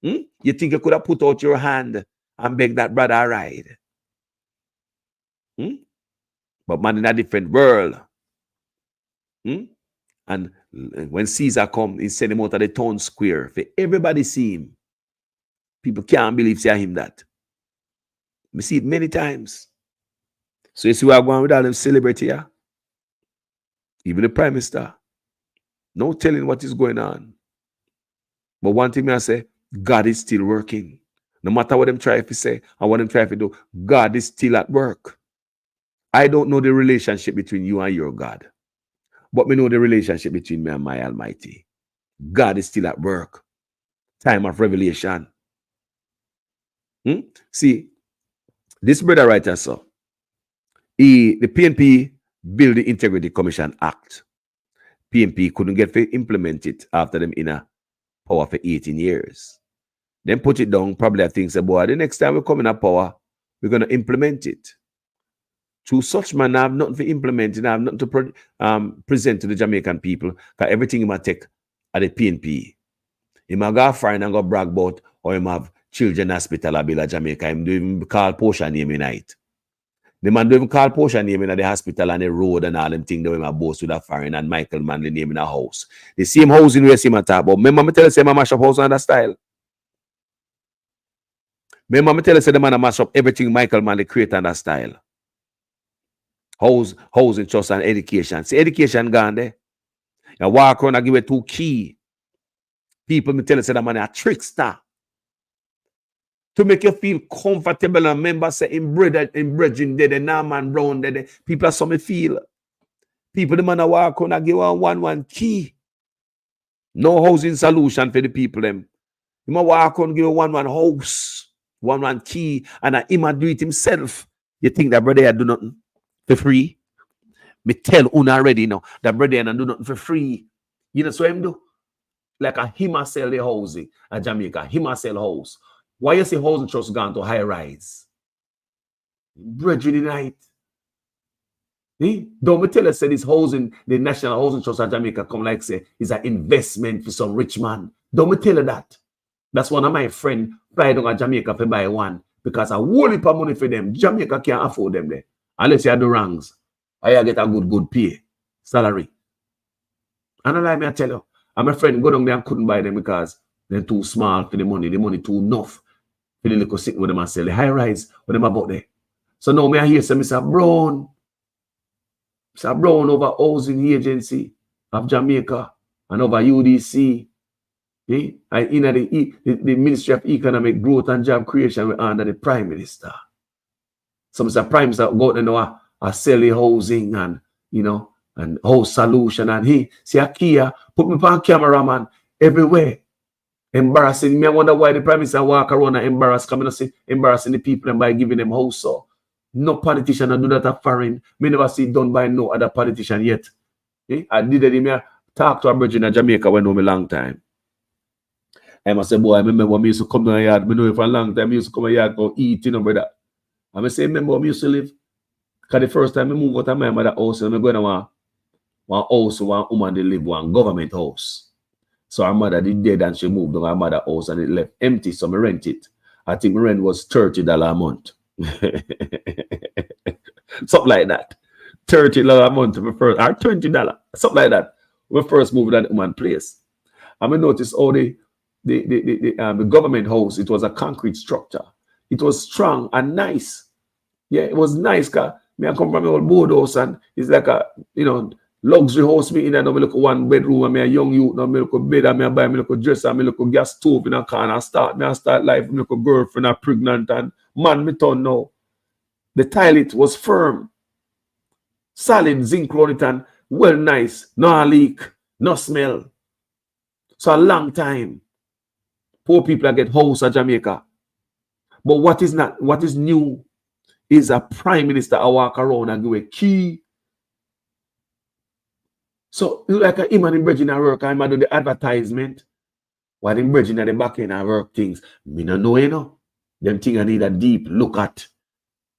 You think you could have put out your hand and beg that brother a ride? But man in a different world. And when Caesar come, he send him out of the town square. For everybody see him. People can't believe say him that. We see it many times. So you see what I'm going with all them celebrity here? Even the prime minister. No telling what is going on. But one thing I say, God is still working. No matter what them try to say and what them try to do, God is still at work. I don't know the relationship between you and your God. But we know the relationship between me and my Almighty. God is still at work. Time of revelation. See, this brother right here, so the PNP built the Integrity Commission Act. PNP couldn't get to implement it after them in a power for 18 years. Then put it down, probably I think, say, boy, the next time we come in a power, we're going to implement it. To such man, I have nothing to implement it. I have nothing to present to the Jamaican people, because everything he might take at the PNP. He might go foreign and go brag about, or he might have children hospital a bill of Jamaica. He don't even call Portia name in it. The man don't even call Portia name in the hospital and the road and all them things that we might boast with a foreign and Michael Manley name in a house. The same housing we see him talk about. Remember me tell you, say, I mash up house on that style. Remember me tell you, say, the man a mash up everything Michael Manley create on that style. Housing, trust, and education. See, education gone there. You walk around and give it 2 key. People me tell you, say, the man a trickster. To make you feel comfortable and remember, say, in brethren, the man round there, people are some feel. People, the man a walk around and give one key. No housing solution for the people, them. He might walk around and give one house, one key, and he might do it himself. You think that brother do nothing for free? Me tell una already now that brother do nothing for free. You know what him do? Like him a sell the housing at Jamaica. Him a sell house. Why you say housing trust gone to high rise? Brethren night. Don't me tell us say this housing, the National Housing Trust of Jamaica come like say is an investment for some rich man. Don't me tell you that. That's one of my friends fly down to Jamaica to buy one because I whole heap of money for them. Jamaica can't afford them there. Unless you do wrongs. I get a good pay, salary. And I like me, I tell you, and my friend go down there and couldn't buy them because they're too small for the money too enough for the little sitting with them and sell the high rise with them about there. So now me I hear some Mr. Brown over housing agency of Jamaica and over UDC. In the Ministry of Economic Growth and Job Creation we're under the Prime Minister. Some Prime Minister go out and a sell the housing and and house solution and he see a Kia put me on cameraman everywhere. Embarrassing me. I wonder why the Prime Minister walk around and embarrassing the people and by giving them house. So no politician do that at foreign. Me never see it done by no other politician yet. I did it. Talk to a virgin in Jamaica when I know me long time. I must say, boy, I remember when I used to come to the yard. I know for a long time I used to come to the yard go eat, brother. And I say, remember when I used to live? Because the first time I moved out of my mother's house, and I go to one house, one woman they live, one government house. So our mother did dead and she moved to our mother's house and it left empty, so I rent it. I think my rent was $30 a month. Something like that. $30 a month for first, or $20, something like that. When we first moved to that woman's place. And we noticed all the government house, it was a concrete structure. It was strong and nice. Yeah, it was nice because I come from my old board house and it's like a luxury house. Me in there, I look 1 bedroom and me a young youth, now me look a bed and me buy me look a dresser, me look a gas stove in a car and start life, me look a girlfriend a pregnant and man me turn now. The toilet was firm, solid zinc on it and well nice, no leak, no smell. So a long time. Poor people get house in Jamaica. But what is new is a prime minister I walk around and give a key. So like him and the bridging at work, I'm do the advertisement. While the bridging at the back end and work things. Me no know, Them things I need a deep look at.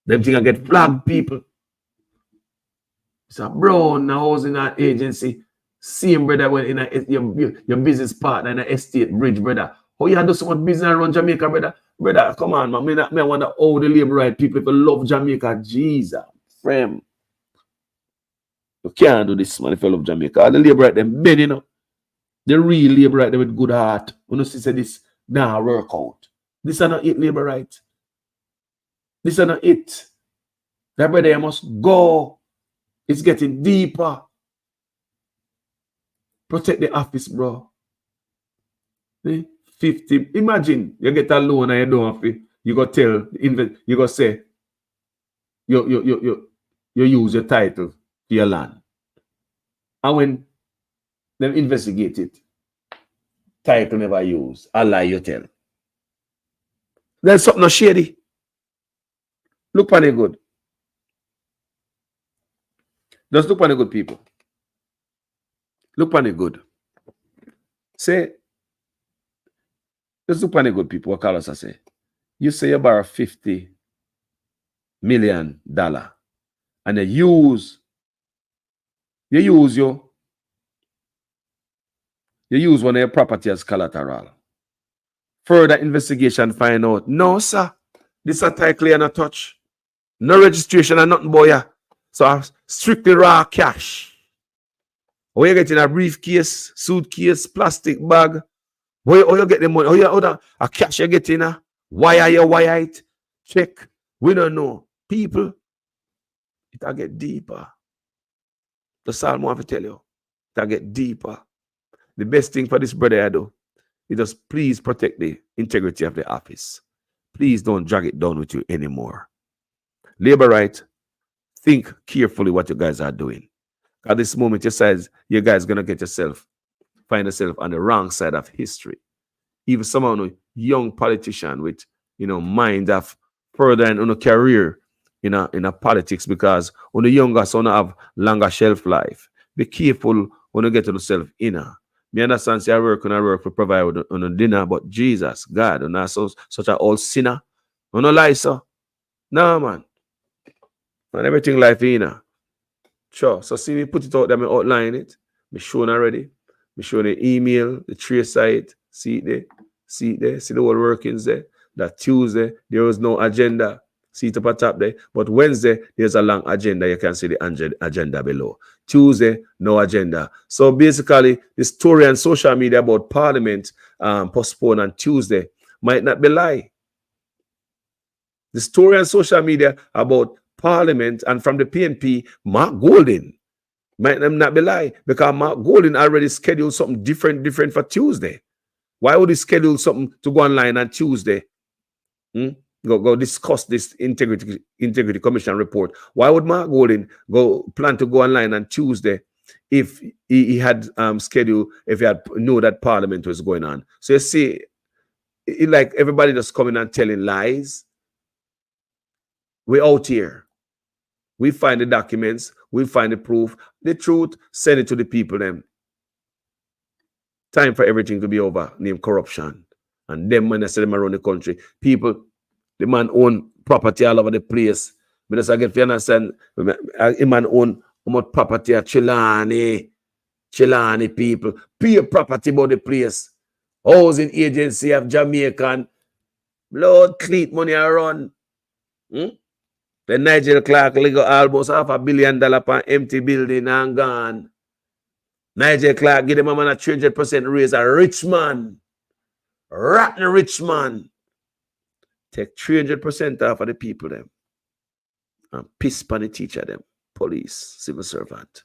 Them things I get flagged people. It's a brown housing agency. Same brother when in your business partner in an estate bridge, brother. Oh, you do so much business around Jamaica, brother. Brother, come on, man. Me wonder all the labor right people if you love Jamaica. Jesus, friend. You can't do this, man, if you love Jamaica. All the labor right them bend, The real labor right there with good heart. When you see this, nah, work out. This is not it, labor right. This is not it. That brother, you must go. It's getting deeper. Protect the office, bro. 50. Imagine you get a loan and you don't have it. You go tell you go say you use your title to your land. And when them investigate it, title never used. A lie you tell. There's something shady. Look on it good. Just look on it good, people. Look on it good. Say The super good people, what Carlos I say? You say you borrow $50 million and you use one of your property as collateral. Further investigation find out, no, sir, this is tightly and a touch. No registration and nothing, boy. So strictly raw cash. Or you get in a briefcase, suitcase, plastic bag. Where you get the money? A cash you get in a wire it, check. We don't know. People, it'll get deeper. The Psalm want to tell you, it'll get deeper. The best thing for this brother I do is just please protect the integrity of the office. Please don't drag it down with you anymore. Labor right, think carefully what you guys are doing. At this moment, you guys gonna find yourself on the wrong side of history. Even someone young politician with mind of furthering on a career in a politics, because when the younger son have longer shelf life. Be careful when you get to yourself inner. Me understand say I work for provide on a dinner, but Jesus, God, and not such an old sinner. On no lie, sir. No, man. And everything life inner. Sure. So see me put it out there, me outline it. Me showing already. Me showing the email, the trace site. See it there. See it there. See the whole workings there. That Tuesday, there was no agenda. See it up at top there. But Wednesday, there's a long agenda. You can see the agenda below. Tuesday, no agenda. So basically, the story on social media about Parliament postponed on Tuesday might not be lie. The story on social media about Parliament and from the PNP, Mark Golding, might not be lie, because Mark Golding already scheduled something different for Tuesday. Why would he schedule something to go online on Tuesday? Go discuss this integrity commission report. Why would Mark Golding plan to go online on Tuesday if he had scheduled, if he had knew that Parliament was going on? So you see, like everybody just coming and telling lies. We're out here. We find the documents. We find the proof. The truth, send it to the people then. Time for everything to be over, named corruption. And them, when I say them around the country, people, the man own property all over the place. But as I get to understand, the man own property at Chilani people. Pay property about the place. Housing agency of Jamaican. Lord, cleat money around. The Nigel Clark got almost $500 million per empty building and gone. Nigel Clark give them a man a 300% raise, a rich man. Rotten rich man. Take 300% off of the people them. And piss upon the teacher them. Police, civil servant.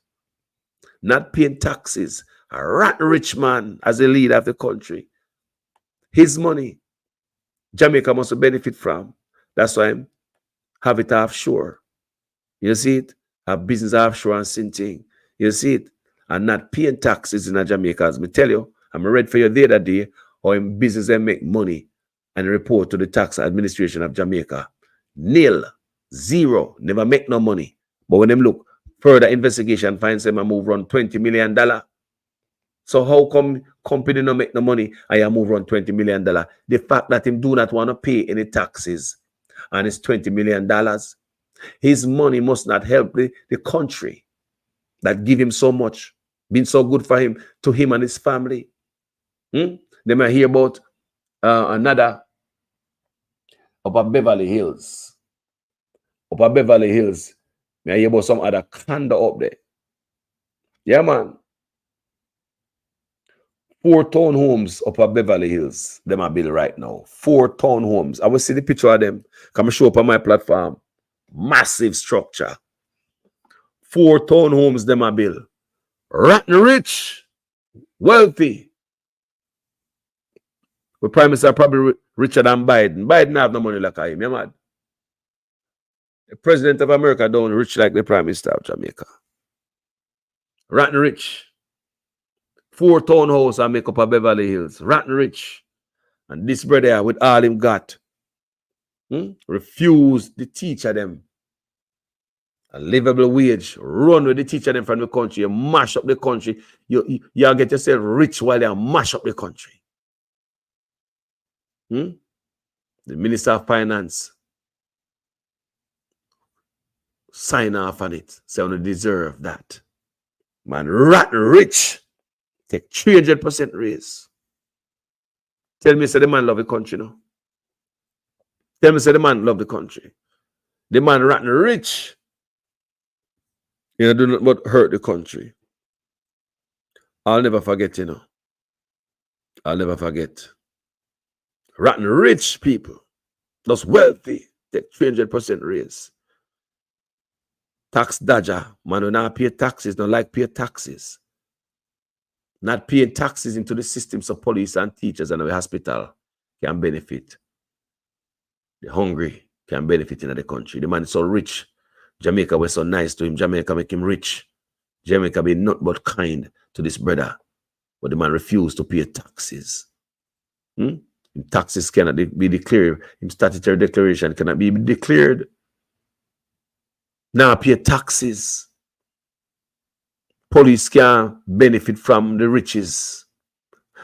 Not paying taxes. A rotten rich man as the leader of the country. His money, Jamaica must benefit from. That's why I'm have it offshore. You see it? Have business offshore and sinting. You see it? And not paying taxes in Jamaica. As me tell you, I'm ready for you the other day, or in business they make money and report to the tax administration of Jamaica. Nil. Zero. Never make no money. But when them look, further investigation finds them a move around $20 million. So how come company no make no money and you move around $20 million? The fact that him do not want to pay any taxes and it's $20 million. His money must not help the country that give him so much, been so good for him, to him and his family. They might hear about another Upper Beverly Hills. Upper Beverly Hills. May I hear about some other condo up there. Yeah, man. 4 townhomes Upper Beverly Hills. Them are built right now. 4 townhomes. I will see the picture of them. Come show up on my platform. Massive structure. 4 townhomes them are built. Rotten rich. Wealthy. The Prime Minister probably richer than Biden. Biden have no money like him. You mad? The President of America don't rich like the Prime Minister of Jamaica. Rotten rich. 4 townhouses I make up a Beverly Hills. Rotten rich. And this brother with all him got refused to teach them a livable wage. Run with the teacher them from the country. You mash up the country. You get yourself rich while you mash up the country. The Minister of Finance sign off on it. Say, I don't deserve that. Man, rat rich. Take 300% raise. Tell me, say the man love the country, no? Tell me, say the man love the country. The man rotten rich. You know, do not but hurt the country. I'll never forget, you know. I'll never forget. Rotten rich people. Those wealthy. Take 300% raise. Tax dodger. Man who not pay taxes, don't like pay taxes. Not paying taxes into the systems of police and teachers and the hospital can benefit. The hungry can benefit in the country. The man is so rich. Jamaica was so nice to him. Jamaica make him rich. Jamaica be not but kind to this brother. But the man refused to pay taxes. Taxes cannot be declared. In statutory declaration cannot be declared. Now pay taxes. Police can benefit from the riches.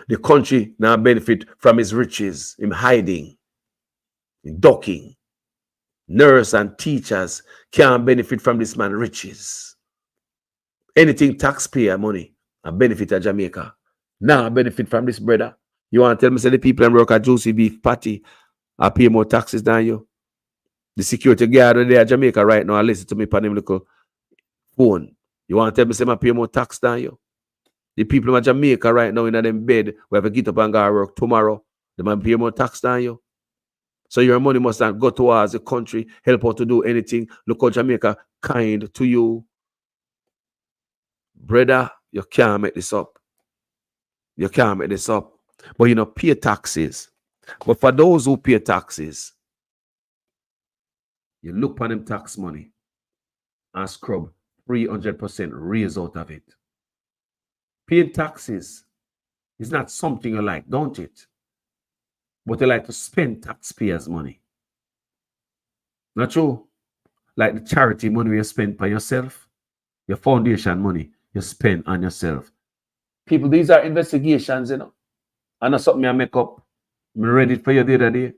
The country now benefit from his riches. Him hiding, ducking. Nurse and teachers can benefit from this man's riches. Anything taxpayer money a benefit of Jamaica. Now benefit from this brother. You want to tell me, say the people that work at Juicy Beef Patty are pay more taxes than you? The security guard there at Jamaica right now, I listen to me on him little phone. You want to tell me, say I pay more tax than you? The people in Jamaica right now in them bed, we have to get up and go to work tomorrow. They might pay more tax than you. So your money must not go towards the country, help out to do anything. Look how Jamaica kind to you. Brother, you can't make this up. You can't make this up. But you know, pay taxes. But for those who pay taxes, you look for them tax money and scrub 300% raise out of it. Paying taxes is not something you like, don't it? But you like to spend taxpayers' money. Not true? Like the charity money you spend by yourself, your foundation money you spend on yourself. People, these are investigations, you know. And that's something I make up. I read it for you the other day.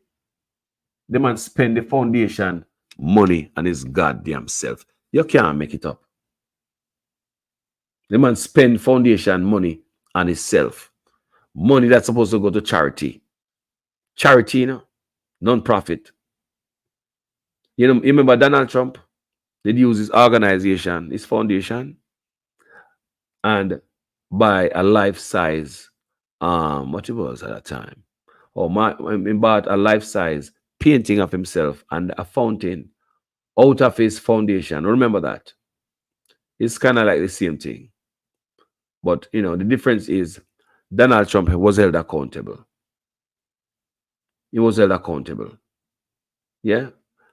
The man spend the foundation money on his goddamn self. You can't make it up. The man spend foundation money on himself. Money that's supposed to go to charity. Charity, you know, non-profit. You know, you remember Donald Trump? Did use his organization, his foundation, and buy a life-size, what it was at that time. He bought a life-size painting of himself and a fountain out of his foundation. Remember that? It's kind of like the same thing. But, you know, the difference is Donald Trump was held accountable. He was held accountable. Yeah?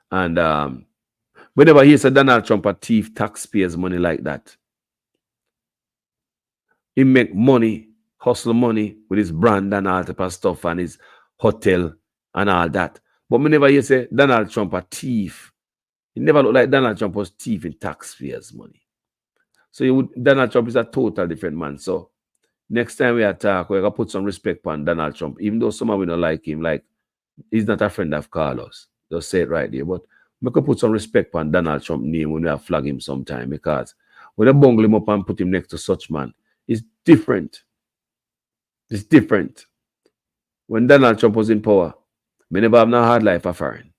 And whenever he said Donald Trump a thief taxpayers' money like that, he make money, hustle money with his brand and all type of stuff and his hotel and all that. But whenever you say Donald Trump a thief, it never looked like Donald Trump was thieving taxpayers' money. So Donald Trump is a total different man. So next time we attack, we're going to put some respect on Donald Trump. Even though some of we don't like him, like he's not a friend of Carlos. Just say it right there. But we could put some respect on Donald Trump name when we have flag him sometime, because when they bungle him up and put him next to such man, it's different. It's different. When Donald Trump was in power, we never have no hard life of foreign.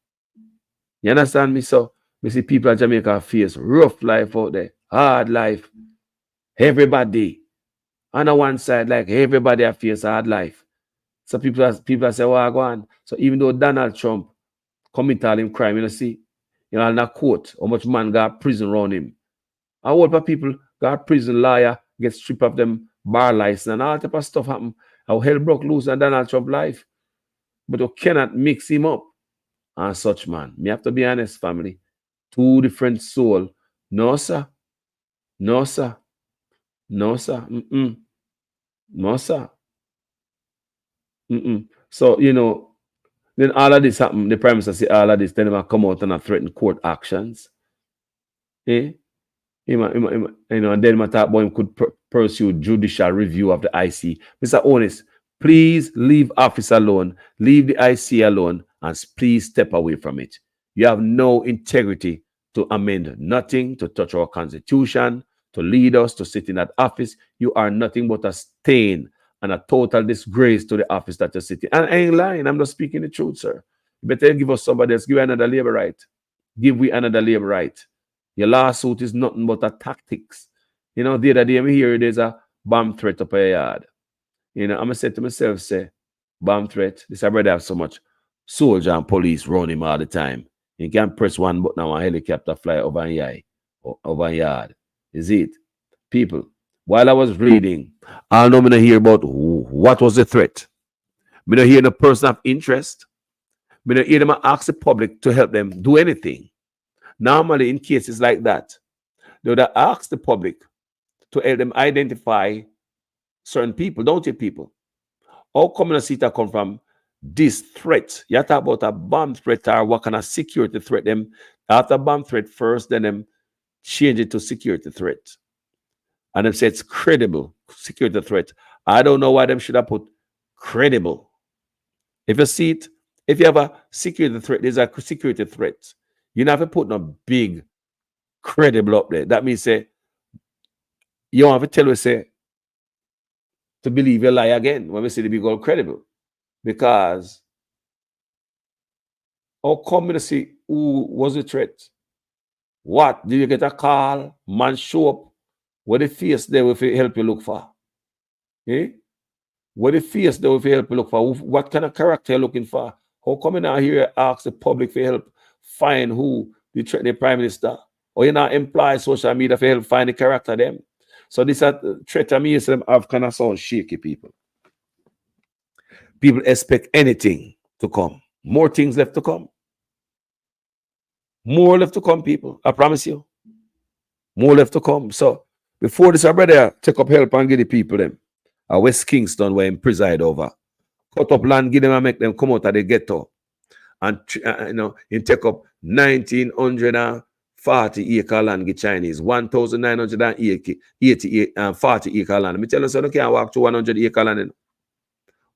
You understand me? So we see people in Jamaica face rough life out there, hard life. Everybody. On the one side, like everybody face hard life. So people say, well, go on. So even though Donald Trump commit all him crime, you know, see, you know, in a court, how much man got prison around him. How old people got prison lawyer, get stripped of them bar license and all type of stuff happen. How hell broke loose in Donald Trump life. But you cannot mix him up and such man. Me have to be honest, family. Two different soul. No, sir. No, sir. No, sir. No, sir. So, you know, then all of this happen. The Prime Minister say all of this, then they come out and threaten court actions. You know, and then they talk about him could pursue judicial review of the IC. Mr. Honest, Please leave office alone, leave the IC alone, and please step away from it. You have no integrity to amend nothing, to touch our constitution, to lead us, to sit in that office. You are nothing but a stain and a total disgrace to the office that you're sitting. And I ain't lying, I'm just speaking the truth, sir. You better give us somebody else, give another labor right. Give we another labor right. Your lawsuit is nothing but a tactics. You know, the other day I hear there's a bomb threat up a yard. You know, I'm gonna say to myself, say, bomb threat. This brother have so much soldier and police run him all the time. You can't press one button and a helicopter fly over a yard. Is it? People, while I was reading, I know me not hear about what was the threat. Me not hear the person of interest. Me not hear them ask the public to help them do anything. Normally, in cases like that, they would ask the public to help them identify certain people, don't you, people? How come a seat come from this threat? You talk about a bomb threat or what kind of security threat them after bomb threat first, then them change it to security threat. And them say it's credible security threat. I don't know why them should have put credible. If you see it, if you have a security threat, there's a security threat. You don't have to put no big credible up there. That means say you don't have to tell us say to believe a lie again when we say the big old credible. Because how come to see who was the threat? What? Did you get a call? Man show up? What the face there will help you look for? Eh? What the face there will help you look for? What kind of character you're looking for? How come you not here ask the public for help find who the prime minister? Or you not employ social media for help find the character them? So this threat to me is them have kind of sound shaky people. People expect anything to come. More things left to come. More left to come, people. I promise you. More left to come. So before this, I brother take up help and give the people them. West Kingston, where him preside over. Cut up land, give them and make them come out of the ghetto. And you know, he take up 1,940 acre land give Chinese, 1,940 acre land. Me tell you, so you can't walk through 100 acre land.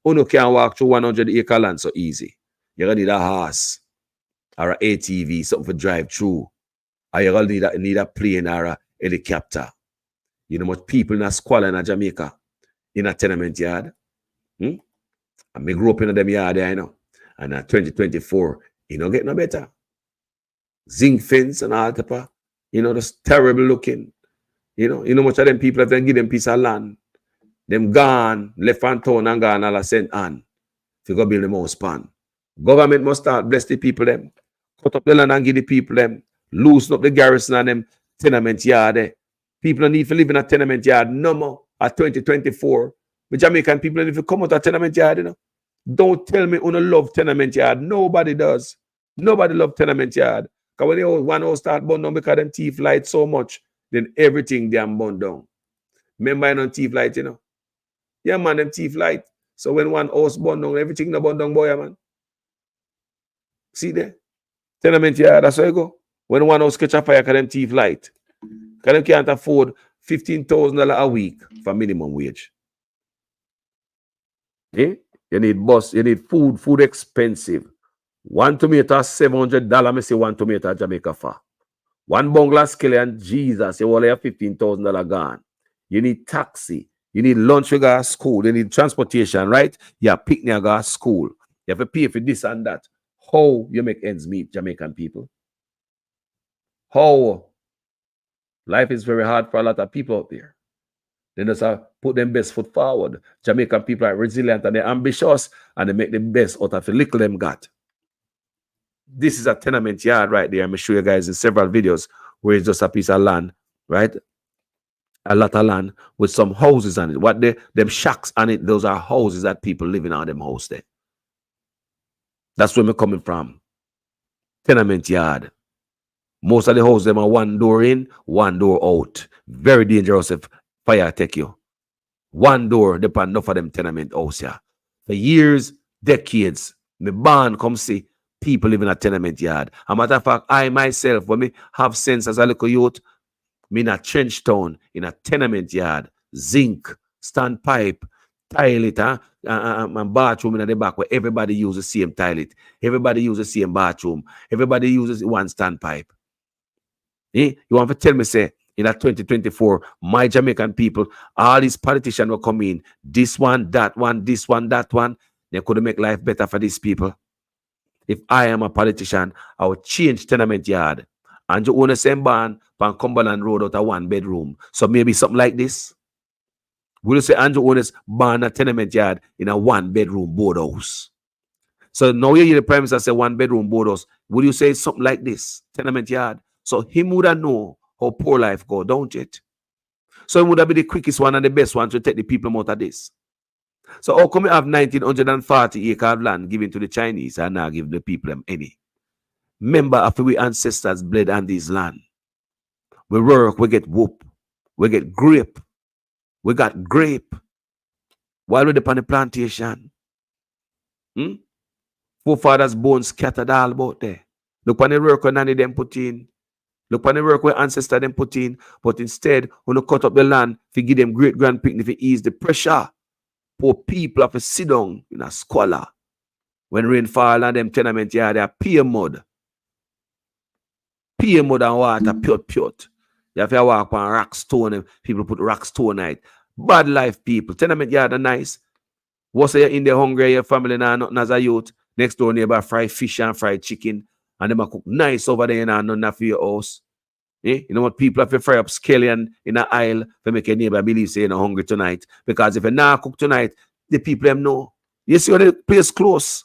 You can't walk through 100 acre land so easy. You're gonna need a horse or an ATV, something for drive through. Or you're gonna need a plane or a helicopter. You know much people in a squalor in Jamaica in a tenement yard. And me grew up in them yard there, you know. And in 2024, you don't get no better. Zinc fence and all that, you know, that's terrible looking. You know much of them people have then give them piece of land. Them gone, left from town and gone all a sent on. If you go build them house pan. Government must start bless the people them. Cut up the land and give the people them. Loosen up the garrison and them tenement yard there. People don't need to live in a tenement yard no more at 2024. But Jamaican people don't need to come out of a tenement yard, you know. Don't tell me you don't love tenement yard. Nobody does. Nobody love tenement yard. Because when one house start burn down because them thief light so much, then everything damn burn down. Remember you know thief light, you know? Yeah, man, them thief light. So when one house burn down, everything no burn down, boy, man. See there? Tenement yard, that's how you go. When one house catch a fire, because them thief light. Because them can't afford $15,000 a week for minimum wage. Eh? You need bus, you need food expensive. One tomato $700, me say one tomato Jamaica for. One bungalow skillion, Jesus, you only have $15,000 gone. You need taxi, you need lunch you go to school, you need transportation, right? Yeah, picnic you go to school. You have to pay for this and that. How you make ends meet, Jamaican people? How? Life is very hard for a lot of people out there. They just put them best foot forward. Jamaican people are resilient and they're ambitious and they make the best out of the little them got. This is a tenement yard right there. I'm going to show you guys in several videos where it's just a piece of land, right? A lot of land with some houses on it. What them shacks on it, those are houses that people living on them house there. That's where we're coming from. Tenement yard. Most of the houses them are one door in, one door out. Very dangerous if fire take you. One door, depend enough of them tenement house here. For years, decades, me born come see people living in a tenement yard. As a matter of fact, I myself, when me have sense as a little youth, me in a trench town, in a tenement yard, zinc, standpipe, toilet and bathroom in the back where everybody uses the same toilet, everybody uses the same bathroom, everybody uses one standpipe. You want to tell me, say, in that 2024, my Jamaican people, all these politicians will come in, this one, that one, this one, that one. They could make life better for these people. If I am a politician, I would change tenement yard. And you own a same barn on Cumberland Road out of 1 bedroom. So maybe something like this. Will you say Andrew owns barn a tenement yard in a 1 bedroom board house? So now you hear the Prime Minister say 1 bedroom board house. Would you say something like this? Tenement yard. So him would have know how poor life go, don't it? So it would have been the quickest one and the best one to take the people out of this. So how come we have 1940 acres of land given to the Chinese and now give the people them any? Remember, after we ancestors bled on this land, we work, we get whoop, we get grape, we got grape while we're upon the plantation. Forefathers' bones scattered all about there. Look on the work where nanny them put in. Look on the work where ancestors them put in. But instead, when you cut up the land, to give them great grand picnic to ease the pressure. Poor people have to sit down in a squalor. When rain fall and them tenement yard, they are pure mud. Pure mud and water, pure. You have to walk on rock stone and people put rock stone on it. Bad life people. Tenement yard are nice. Once you're in the hungry, your family now nothing as a youth. Next door neighbor fry fish and fried chicken. And them cook nice over there and nothing for your house. You know what? People have to fry up scallion in an aisle to make your neighbor believe say you're not hungry tonight. Because if you're not cook tonight, the people them know. You see the place close.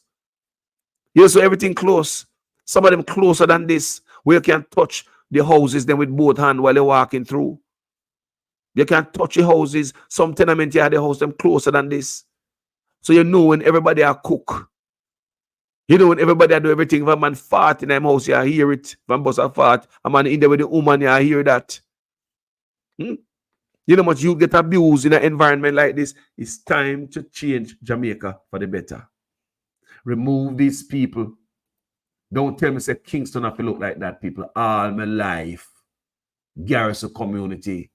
You see everything close. Some of them closer than this. Where you can touch the houses them with both hands while you're walking through. You can't touch the houses. Some tenement yard the house them closer than this. So you know when everybody are cook. You know when everybody do everything. If a man fart in them house, you hear it. If a boss a fart, a man in there with the woman, you hear that. You know much you get abused in an environment like this. It's time to change Jamaica for the better. Remove these people. Don't tell me say Kingston have to look like that, people. All my life. Garrison community.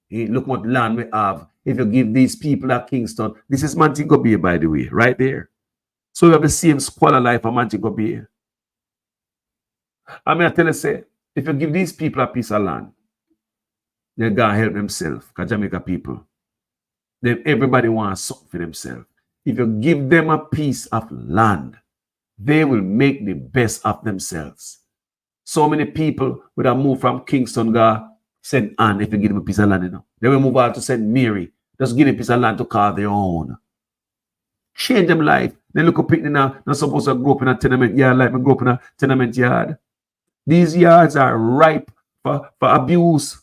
Look what land we have. If you give these people at Kingston, this is Montego Bay, by the way, right there. So we have the same squalor life of Montego Bay. I mean, I tell you, say, if you give these people a piece of land, they're going to help themselves, because Jamaica people, then everybody wants something for themselves. If you give them a piece of land, they will make the best of themselves. So many people would have moved from Kingston, St. Anne, if you give them a piece of land, you know. They will move out to St. Mary. Just give them a piece of land to call their own. Change them life. They look up at now, not supposed to grow up in a tenement yard like we grew up in a tenement yard. These yards are ripe for abuse.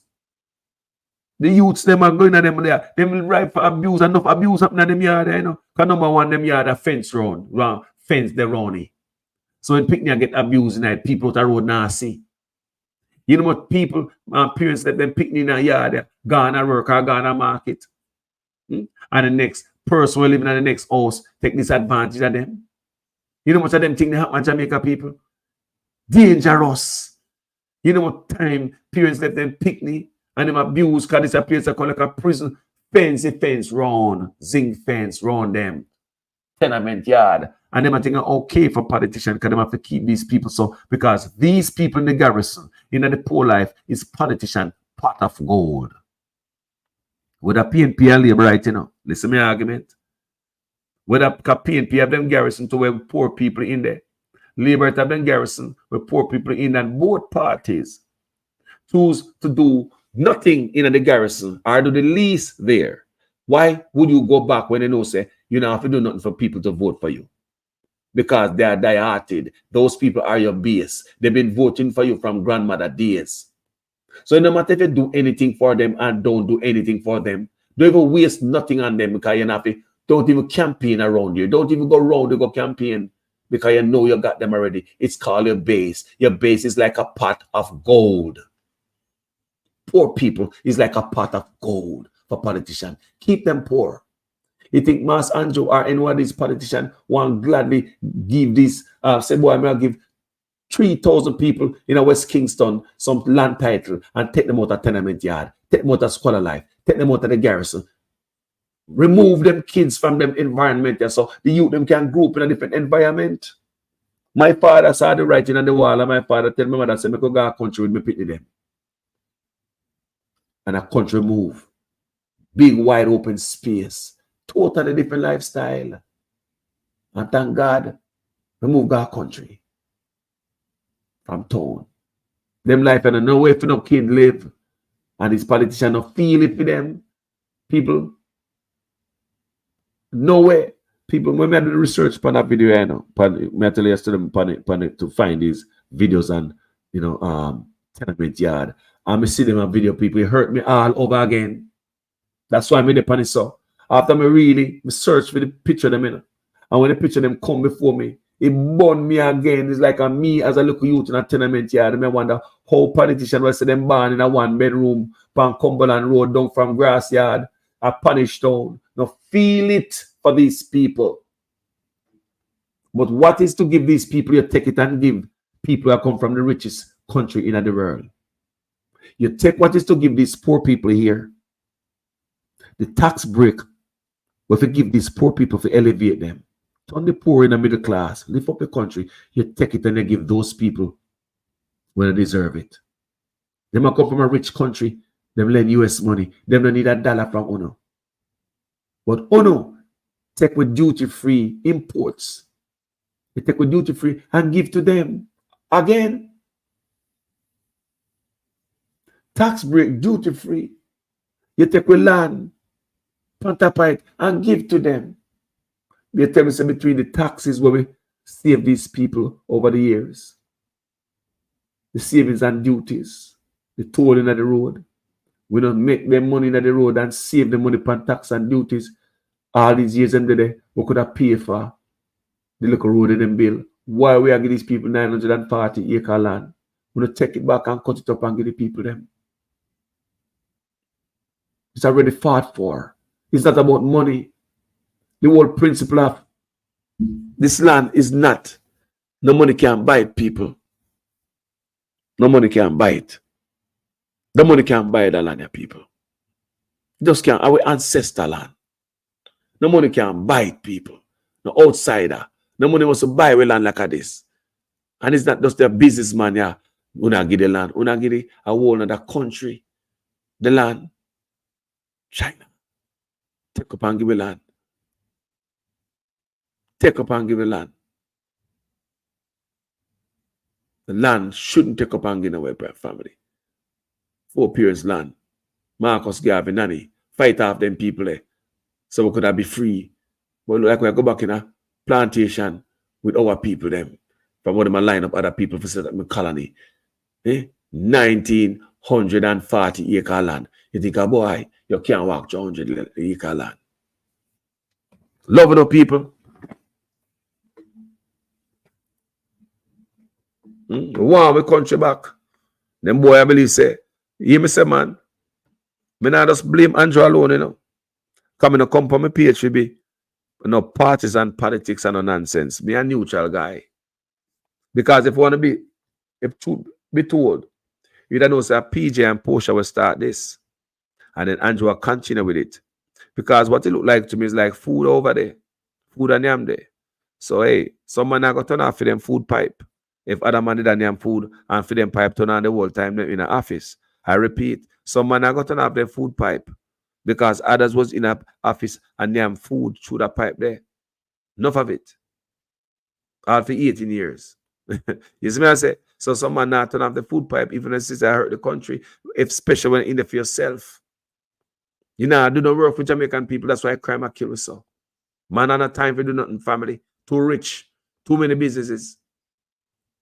The youths, them are going at them there. They will ripe for abuse. Enough abuse happening in them yard, you know. Because number one, them yard are fence round fence the roundy. So when picnic get abused night, people out the road now see. You know what people, parents let them picnic in a yard, gone to work or gone to market. And the next person who living in the next house take disadvantage of them. You know what of them things they happen in Jamaica people? Dangerous. You know what time parents let them picnic and them abuse because this place is called like a prison. Fence round, zinc fence round them. Tenement yard. And them are thinking okay for politicians because they have to keep these people so because these people in the garrison, in the poor life, is politician pot of gold. With a PNP and Labour right, you know. Listen to my argument. With a PNP have them garrison to where poor people in there. Labour have them garrison with poor people in there. And both parties choose to do nothing in the garrison or do the least there. Why would you go back when they know say you don't have to do nothing for people to vote for you? Because they are die-hearted. Those people are your base. They've been voting for you from grandmother days. So no matter if you do anything for them and don't do anything for them, don't even waste nothing on them because you're not don't even campaign around you. Don't even go around to go campaign because you know you got them already. It's called your base. Your base is like a pot of gold. Poor people is like a pot of gold for politicians. Keep them poor. You think Mas Andrew or any one of these politicians want gladly give this, say, boy, I'm going to give 3,000 people in a West Kingston some land title and take them out of tenement yard, take them out of squalor life, take them out of the garrison. Remove them kids from them environment. Yeah, so the youth them can grow up in a different environment. My father saw the writing on the wall, and my father tell my mother, say, me go to a country with me pitney them. And a country move. Big wide open space. Totally different lifestyle. And thank God, we move to our country from town. Them life and no way for no kid live. And these politicians don't feel it for them. People. No way. People, when I do the research on that video, you know, I tell you yesterday to find these videos on, you know, tenement yard. And I see them on video, people, it hurt me all over again. That's why I made the panic so. After me search for the picture of them, you know. And when the picture of them come before me, it burned me again. It's like a me as a little youth in a tenement yard. And I wonder how politicians will see them born in a one bedroom on Cumberland Road down from Grass Yard, a punish town. Now feel it for these people. But what is to give these people? You take it and give people who come from the richest country in the world. You take what is to give these poor people here. The tax break, if you give these poor people to elevate them, turn the poor in the middle class, lift up the country, you take it and you give those people when they deserve it. They might come from a rich country, them lend US money, them don't need a dollar from UNO. But UNO take with duty-free imports. You take with duty-free and give to them. Again, tax break, duty-free. You take with land, Pantapite, and give to them. They tell me, say, between the taxes where we save these people over the years, the savings and duties, the tolling of the road, we don't make them money in the road and save the money upon tax and duties. All these years and the we could have paid for the little road in them bill. Why we are giving these people 940 acre land? We don't take it back and cut it up and give the people them. It's already fought for. It's not about money. The whole principle of this land is not. No money can buy it, people. No money can buy it. The money can buy the land, people. Just can't. Our ancestor land. No money can buy it, people. No outsider. No money wants to buy a land like this. And it's not just a businessman, yeah. Una give the land. Una give a whole other country. The land. China. Take up and give a land. Take up and give a land. The land shouldn't take up and give away by family. 4 parents land. Marcus Garvey, Nanny. Fight off them people there. So we could have be free. But like we go back in a plantation with our people them. From what them line up other people for set up my colony. 1940 acre land. You think, boy, you can't walk 200 acre land. Loving our people. We want our country back. Them boy I believe say, hear me say, man, me not just blame Andrew alone, you know. Coming to come from my PhD, no partisan politics and no nonsense. Me a neutral guy. Because if you want to be, if truth be told, you don't know say PJ and Portia will start this. And then Andrew will continue with it. Because what it look like to me is like food over there. Food and yam there. So hey, some man I got turn off for them food pipe. If other man did yam food and for them pipe turn on the whole time in the office. I repeat, some man I got turn off their food pipe. Because others was in a office and yam food through the pipe there. Enough of it. All for 18 years. You see me I say? So some man not turn off the food pipe, even if I hurt the country, if especially when in there for yourself. You know, I do no work for Jamaican people. That's why crime I kill us so. Man on a time for do nothing, family. Too rich. Too many businesses.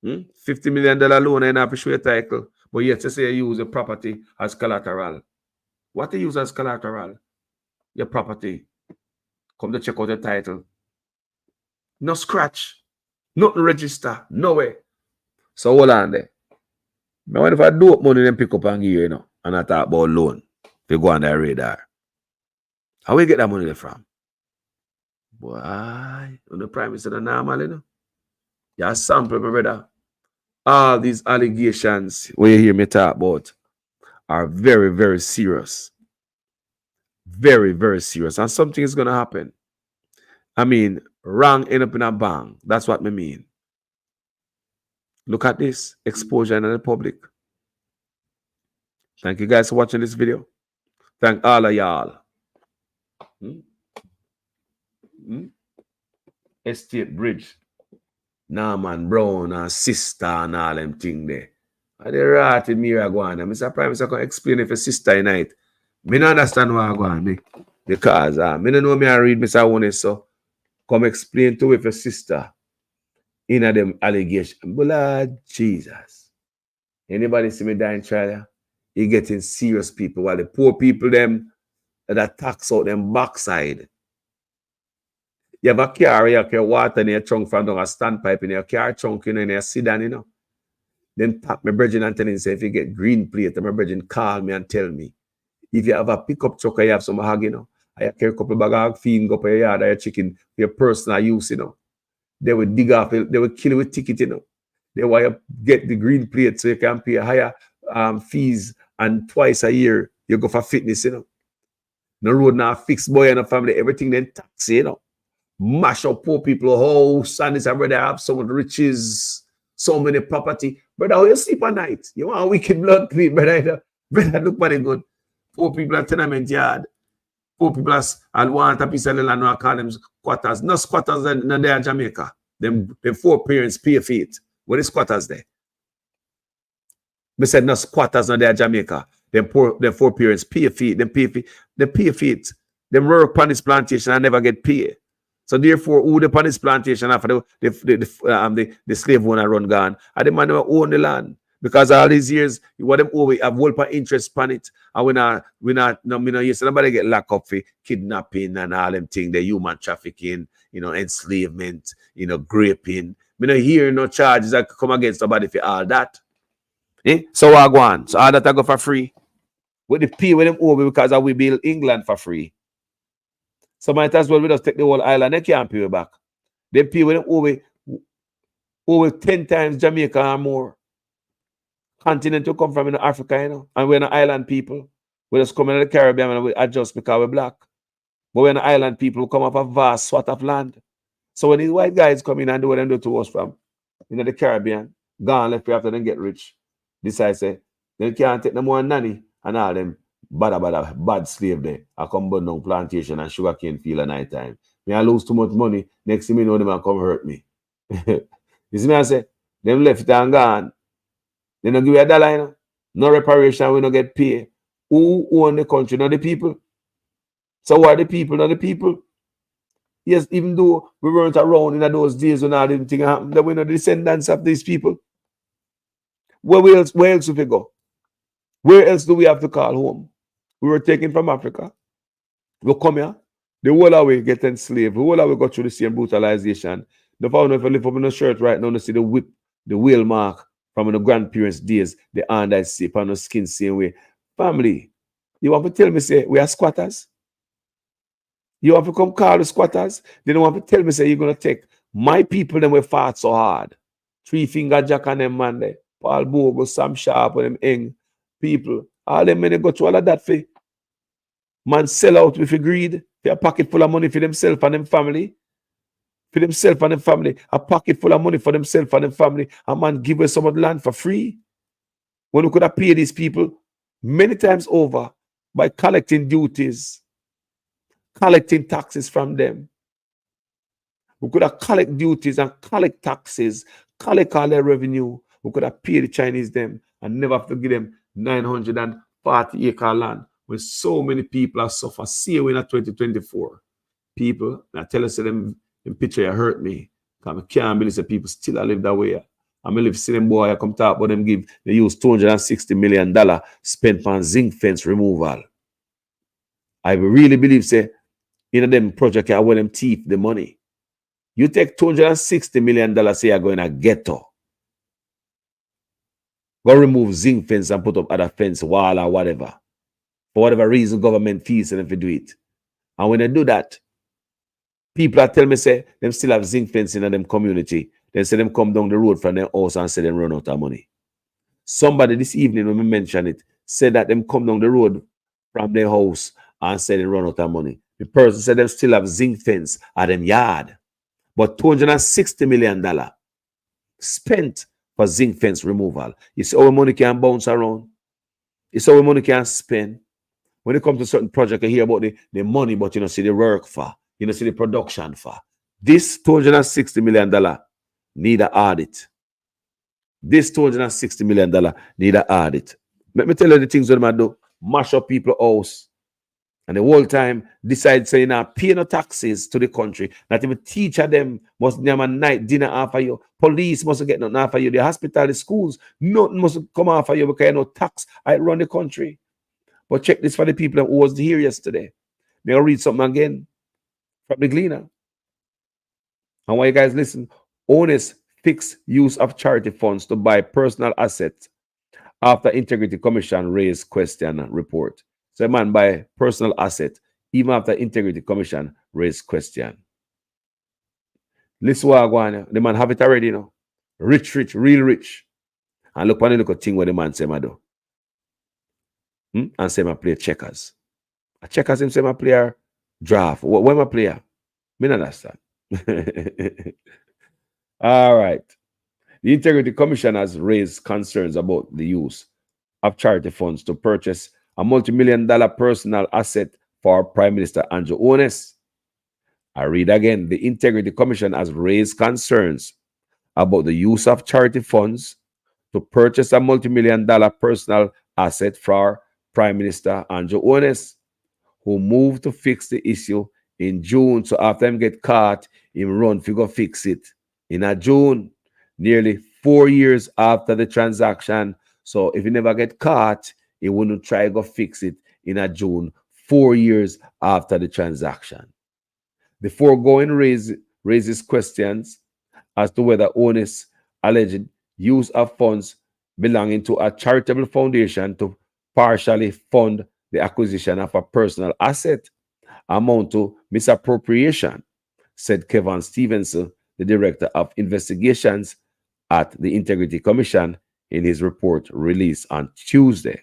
$50 million loan and have to show a title. But yet you say you use your property as collateral. What do you use as collateral? Your property. Come to check out the title. No scratch. Nothing register. No way. So hold on there. But what if I do up money then pick up and give you know? And I talk about loan. If you go on that radar. How we get that money there from? Boy, on the prime minister normal, you know. You sample, my brother. All these allegations where you hear me talk about are very, very serious. Very, very serious. And something is going to happen. I mean, wrong end up in a bang. That's what I mean. Look at this exposure in the public. Thank you guys for watching this video. Thank all of y'all. Estate Bridge. Norman Brown and sister and all them thing there. And they ratted me I go on. Mr. Prime Minister can explain if a sister tonight. Me don't understand why I go on. Because me don't know me I read Mr. One so come explain to if a sister in a them allegation. But Lord Jesus. Anybody see me dying trial? You getting serious people while the poor people them that tax out them backside. You have a car, you have water in your trunk from down a standpipe in your car trunk, in your sedan, Then tap my brethren and tell him, say, if you get green plate, my brethren call me and tell me. If you have a pickup truck, you have some hog, I carry a couple of bag of hog feed, go up your yard, your chicken, for your personal use, They will dig off, they will kill you with ticket, They want you get the green plate so you can pay higher fees, and twice a year you go for fitness, No road now fixed boy and a family, everything then tax, Mash up poor people house, and this brother have so much riches, so many property. Brother, how you sleep at night? You want a wicked blood clean, brother. Brother, look pretty good. Poor people at tenement yard. Poor people and want a piece of land, I call them squatters. No squatters in there in Jamaica. Them 4 parents pay for it. What is squatters there? Me said no squatters in there in Jamaica. Them 4 parents pay for it. Them pay for it. Them work upon this plantation and never get paid. So therefore, who the this plantation after the slave owner run gone, and the man who own the land. Because all these years, what them over have whole interest upon it. And we not somebody get locked up for kidnapping and all them things, the human trafficking, enslavement, raping. We not hear no charges that come against somebody for all that. So I go on. So all that I go for free. With the pay with them over because we build England for free. So might as well we just take the whole island. They can't pay back. They pay with them over 10 times Jamaica or more. Continent to come from Africa, and we're an island people. We just come in the Caribbean and we adjust because we're black. But we're an island people who come off a vast swath of land. So when these white guys come in and do what they do to us from the Caribbean, gone left after them get rich, decide say they can't take no more nanny and all them bad slave there. I come burn down plantation and sugarcane field at night time. Me I lose too much money. Next thing me know them and come hurt me. You see me I say, them left and gone. They don't give you $1, no reparation, we don't get paid. Who own the country? Not the people. So why the people? Not the people. Yes, even though we weren't around in those days when all them things happened, that we're not descendants of these people. Where else do we go? Where else do we have to call home? We were taken from Africa. We come here. The whole of we get enslaved. The whole of we go through the same brutalization. The found if you lift up in a shirt right now, you see the whip, the wheel mark from the grandparents' days, the hand I see on the skin same way. Family, you want to tell me, say, we are squatters? You want to come call the squatters? They don't want to tell me, say, you're going to take my people, them we fought so hard. 3 Finger Jack and them man there. Paul Bogo, Sam Sharp, and them Eng people. All them men go through all of that for. Man sell out with greed. For a pocket full of money for themselves and them family. For themselves and them family. A pocket full of money for themselves and them family. A man give us some of the land for free. When we could have paid these people many times over by collecting duties, collecting taxes from them. We could have collect duties and collect taxes, collect all their revenue. We could have paid the Chinese them and never have to give them 940 acre land when so many people have suffered. See you in 2024. People, I tell us them in picture you hurt me. Because I can't believe that people still live that way. I mean, if see them boy, I come talk about them they use $260 million spent on zinc fence removal. I really believe, say, them project, I want them thief the money. You take $260 million, say you're going to ghetto. Go remove zinc fence and put up other fence, wall or whatever. For whatever reason, government fees them if you do it. And when they do that, people are telling me, say, them still have zinc fence in them community. They say them come down the road from their house and say them run out of money. Somebody this evening, when we mention it, said that them come down the road from their house and said they run out of money. The person said them still have zinc fence at them yard, but $260 million spent for zinc fence removal. You see how money can bounce around. You see how money can spend. When it comes to certain project, you hear about the money, but you don't see the work for. You don't see the production for. This $260 million need an audit. This $260 million need an audit. Let me tell you the things that I do. Mash up people's house. And the whole time decide saying now pay no taxes to the country. Not even teacher them must have a night dinner after you. Police must get nothing after you. The hospital, the schools, nothing must come after you because you no tax. I run the country. But check this for the people who was here yesterday. May I read something again from the Gleaner? And why you guys listen? Honest fixed use of charity funds to buy personal assets after Integrity Commission raised question and report. So man buy personal asset even after Integrity Commission raised question. Listen what I go on. The man have it already, you know. Rich, real rich. And look on the little thing where the man say, do. And say my play checkers. A checkers him say my player draft. What my player? Me not understand. All right. The Integrity Commission has raised concerns about the use of charity funds to purchase a multi-million-dollar personal asset for Prime Minister Andrew Ones. I read again. The Integrity Commission has raised concerns about the use of charity funds to purchase a multi-million-dollar personal asset for Prime Minister Andrew Ones, who moved to fix the issue in June. So after him get caught, him run to go fix it in a June, nearly 4 years after the transaction. So if he never get caught, he wouldn't try to go fix it in a June, 4 years after the transaction. The foregoing raises questions as to whether Ones' alleged use of funds belonging to a charitable foundation to partially fund the acquisition of a personal asset amount to misappropriation, said Kevin Stevenson, the Director of Investigations at the Integrity Commission, in his report released on Tuesday.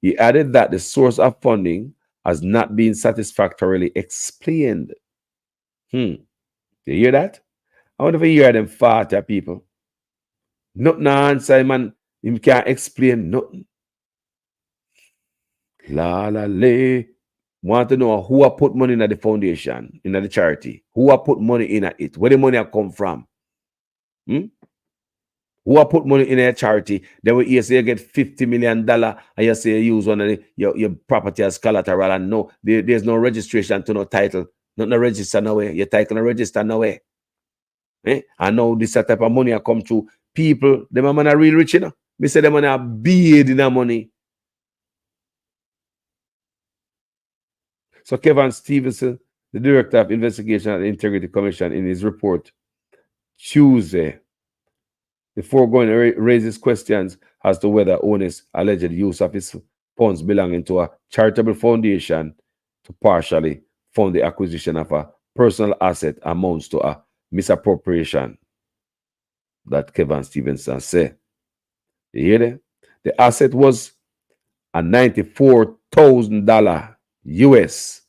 He added that the source of funding has not been satisfactorily explained. You hear that? I wonder if you hear them fart at people. Nothing answer, man. Him can't explain nothing. La la lay. Want to know who I put money in the foundation, in the charity? Who I put money in at it? Where the money come from? Who I put money in a charity? Then you say you get $50 million and you say you use one of your property as collateral, and no, there's no registration to no title. Not no register no way. Your title no register no way. And now this type of money I come to people, them man are real rich, you know. Me say them man are big in the money. So Kevin Stevenson, the Director of Investigation at the Integrity Commission, in his report Tuesday, the foregoing raises questions as to whether Ones' alleged use of his funds belonging to a charitable foundation to partially fund the acquisition of a personal asset amounts to a misappropriation. That Kevin Stevenson said. You hear that? The asset was a $94,000 US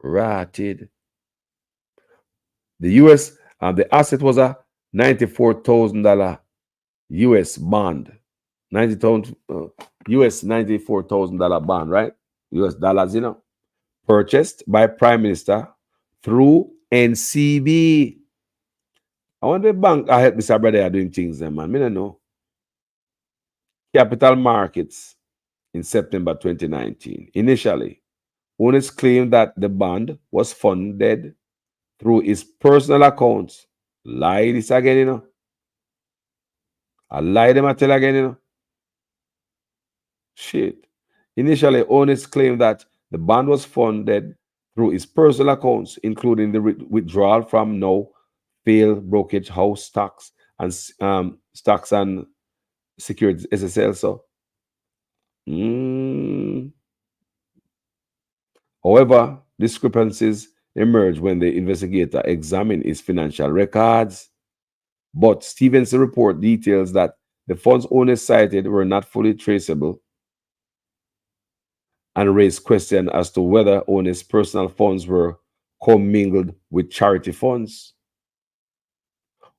rated. The asset was a $94,000 US bond. $94,000 bond, right? US dollars, you know. Purchased by Prime Minister through NCB. I want the bank I help Mr. Brother doing things then, man. I don't know. Capital Markets in September 2019. Initially, Ones claimed that the bond was funded through his personal accounts. Lie this again, you know. I lie them I tell again, you know. Shit. Initially, Ones claimed that the bond was funded through his personal accounts, including the withdrawal from now failed brokerage house stocks and securities SSL. So, however, discrepancies emerged when the investigator examined his financial records. But Stevens' report details that the funds Ones cited were not fully traceable and raised questions as to whether Onus' personal funds were commingled with charity funds.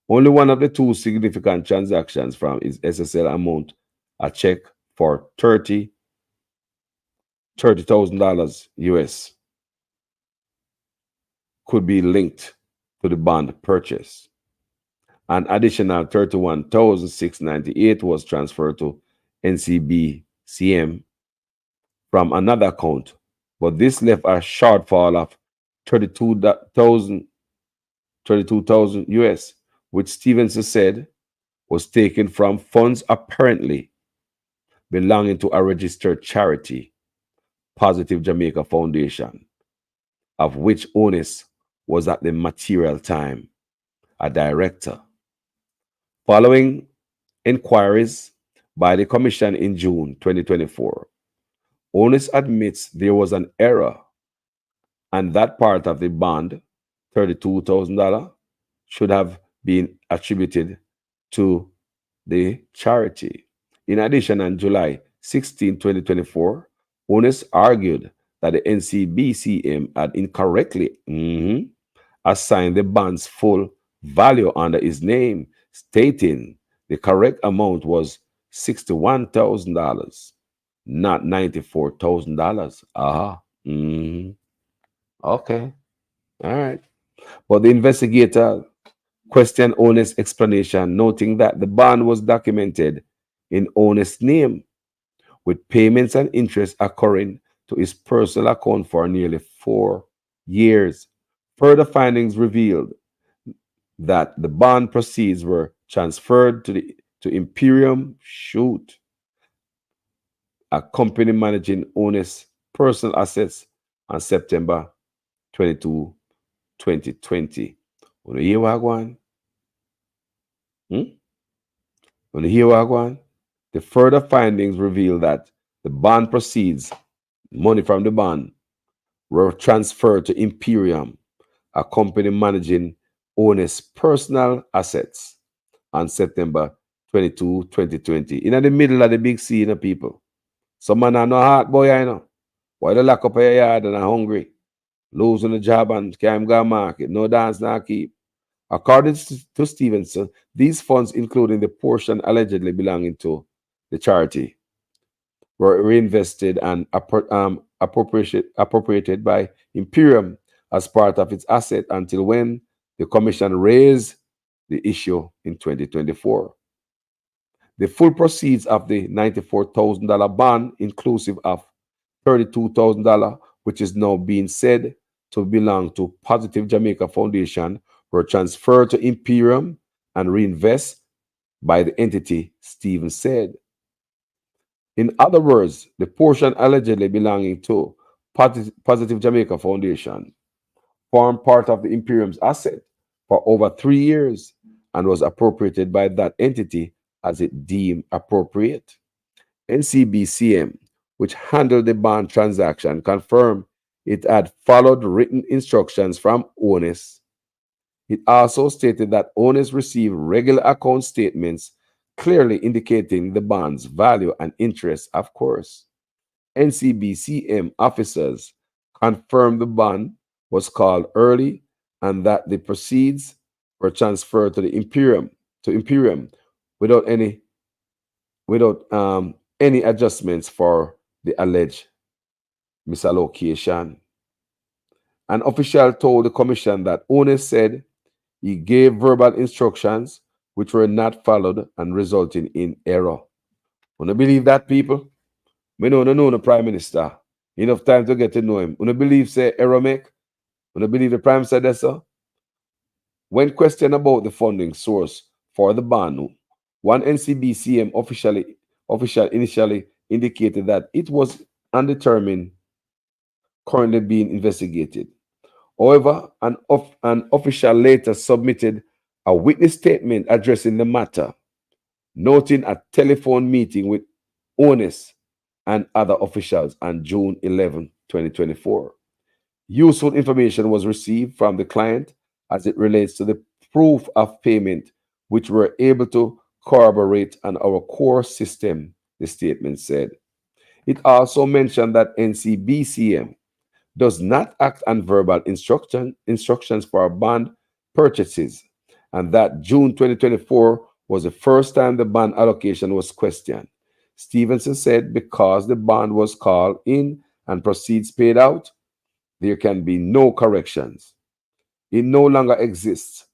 Only one of the two significant transactions from his SSL amount, a check for $30,000 US, could be linked to the bond purchase. An additional $31,698 was transferred to NCBCM from another account, but this left a shortfall of 32,000 US, which Stevenson said was taken from funds apparently belonging to a registered charity, Positive Jamaica Foundation, of which Onus was at the material time a director. Following inquiries by the Commission in June 2024, Onus admits there was an error and that part of the bond, $32,000, should have been attributed to the charity. In addition, on July 16, 2024, Onus argued that the NCBCM had incorrectly assigned the bond's full value under his name, stating the correct amount was $61,000, not $94,000. Okay. All right. But the investigator questioned Onus' explanation, noting that the bond was documented in Onus' name, with payments and interest occurring to his personal account for nearly 4 years. Further findings revealed that the bond proceeds were transferred to Imperium Shoot, a company managing Onus' personal assets, on September 22, 2020. Want to hear what I want? Want to hear what I want? The further findings reveal that the bond proceeds, money from the bond, were transferred to Imperium, a company managing Onus' personal assets, on September 22, 2020. In the middle of the big sea, people. Some man are no heart boy, I know. Why they lock up your yard and are hungry? Losing a job and can't go market. No dance, no keep. According to Stevenson, these funds, including the portion allegedly belonging to the charity, were reinvested and appropriated by Imperium as part of its asset until when the Commission raised the issue in 2024. The full proceeds of the $94,000 bond, inclusive of $32,000, which is now being said to belong to Positive Jamaica Foundation, were transferred to Imperium and reinvested by the entity, Stevens said. In other words, the portion allegedly belonging to Positive Jamaica Foundation formed part of the Imperium's asset for over 3 years and was appropriated by that entity as it deemed appropriate. NCBCM, which handled the bond transaction, confirmed it had followed written instructions from Onus. It also stated that Onus received regular account statements clearly indicating the bond's value and interest, of course. NCBCM officers confirmed the bond was called early and that the proceeds were transferred to the Imperium without any adjustments for the alleged misallocation. An official told the Commission that Onus said he gave verbal instructions which were not followed and resulting in error. Wanna believe that, people? We know the Prime Minister. Enough time to get to know him. Wanna believe say error make? Wanna believe the Prime Minister does so? When questioned about the funding source for the bond, one NCBCM official initially indicated that it was undetermined, currently being investigated. However, an official later submitted a witness statement addressing the matter, noting a telephone meeting with Onus and other officials on June 11, 2024. Useful information was received from the client as it relates to the proof of payment, which we're able to corroborate on our core system, the statement said. It also mentioned that NCBCM does not act on verbal instructions for bond purchases, and that June 2024 was the first time the bond allocation was questioned. Stevenson said because the bond was called in and proceeds paid out, there can be no corrections. It no longer exists.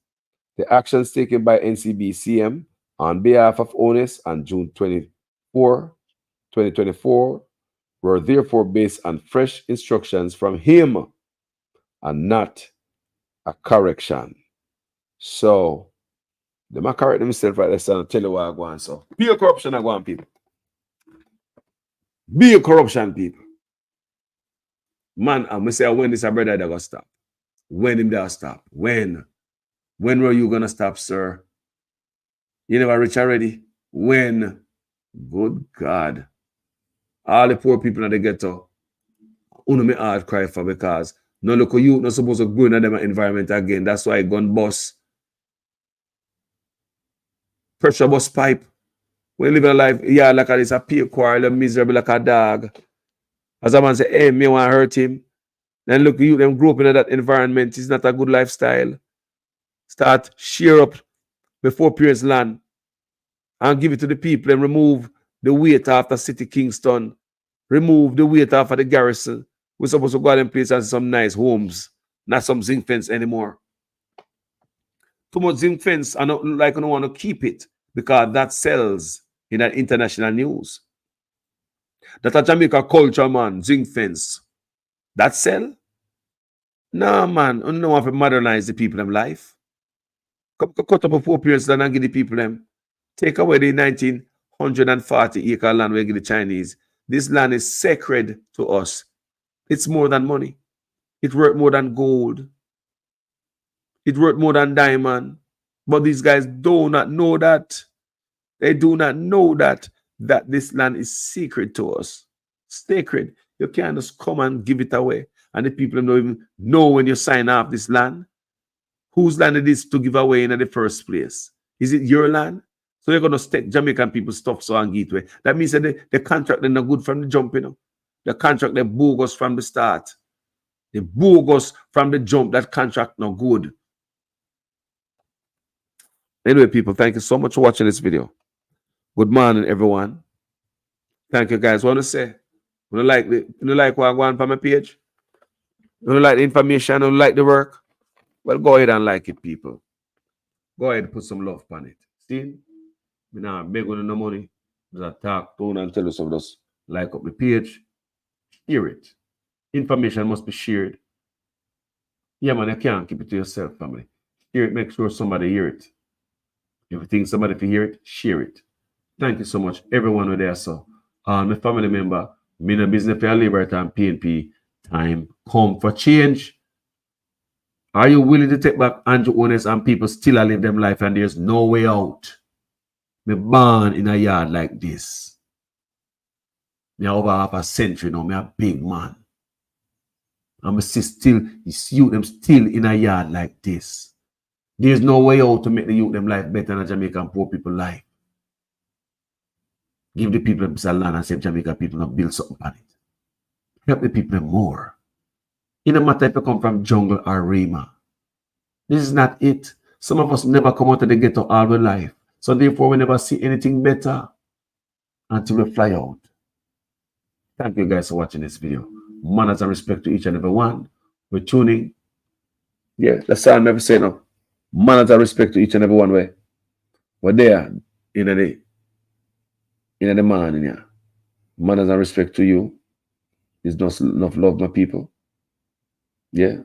The actions taken by NCBCM on behalf of owners on June 24, 2024 were therefore based on fresh instructions from him and not a correction. So, they might correct themselves right there and tell you what I go on. So, be a corruption, I go on, people. Be a corruption, people. Man, I'm going to say, when this a brother, they're going to stop. When him they'll stop. When? When were you going to stop, sir? You never reach already? When? Good God. All the poor people in the ghetto, uno me heart cry for because no local youth not supposed to go in them environment again. That's why gun bus, pressure bus pipe. When you live a life, yeah, like this a pay quarrel, miserable like a dog. As a man say, hey, me want to hurt him. Then look, you them grow up in that environment. It's not a good lifestyle. Start share up before parents land and give it to the people and remove the weight after City Kingston. Remove the weight off of the garrison. We're supposed to go out and place as some nice homes, not some zinc fence anymore. Too much zinc fence, I don't like I don't want to keep it because that sells in that international news. That a Jamaica culture, man, zinc fence. That sell? No, man, I don't want to modernize the people in life. Cut up a 4 periods and give the people them. Take away the 1940 acre land we give the Chinese. This land is sacred to us. It's more than money. It's worth more than gold. It's worth more than diamond. But these guys do not know that. They do not know that this land is sacred to us. Sacred. You can't just come and give it away. And the people don't even know when you sign off this land. Whose land it is to give away in the first place? Is it your land? So you're going to take Jamaican people's stuff so and give it away. That means that the contract they're not good from the jump, you know. The contract they bogus from the start. They bogus from the jump. That contract not good. Anyway, people, thank you so much for watching this video. Good morning, everyone. Thank you, guys. What I want to say? You like what I go on from my page? You like the information? You like the work? Well, go ahead and like it, people. Go ahead and put some love on it. See? Me now beg on no money. Just talk, tone, and tell you some just like up the page. Share it. Information must be shared. Yeah, man, you can't keep it to yourself, family. Share it, make sure somebody hear it. If you think somebody can hear it, share it. Thank you so much, everyone over there. So, my family member, me in a business for Liberty and PNP, time come for change. Are you willing to take back Andrew owners and people still live them life and there's no way out? Me born in a yard like this. Me over half a century now, me a big man. And me see still, you them still in a yard like this. There's no way out to make the youth them life better than Jamaican poor people life. Give the people a land and say Jamaican people not build something on it. Help the people more. It doesn't matter if you come from jungle or Rima. This is not it. Some of us never come out of the ghetto all our life. So therefore we never see anything better until we fly out. Thank you guys for watching this video. Manners and respect to each and every one. We're tuning. Yeah, that's all I'm ever saying now. Manners and respect to each and every one way. We're there in the morning, yeah. Manners and respect to you. There's not enough love, my people. Yeah.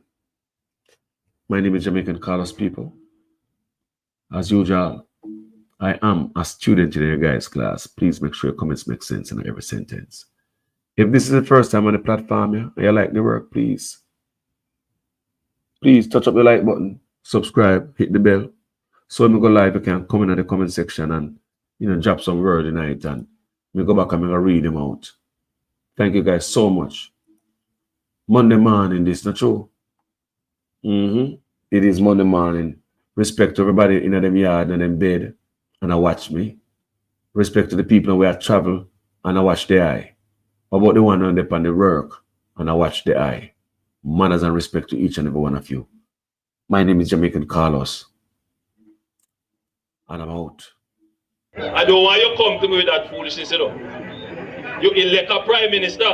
My name is Jamaican Carlos people. As usual, I am a student in your guys' class. Please make sure your comments make sense in every sentence. If this is the first time on the platform, yeah, and you like the work, please touch up the like button, subscribe, hit the bell. So when we go live, you can come in the comment section and drop some word in it and we go back and we read them out. Thank you guys so much. Monday morning, this not true. It is Monday morning. Respect to everybody in them yard and them bed and I watch me. Respect to the people where I travel and I watch their eye. How about the one on the work and I watch the eye? Manners and respect to each and every one of you. My name is Jamaican Carlos. And I'm out. I don't want you to come to me with that foolishness, you know. You elect a prime minister,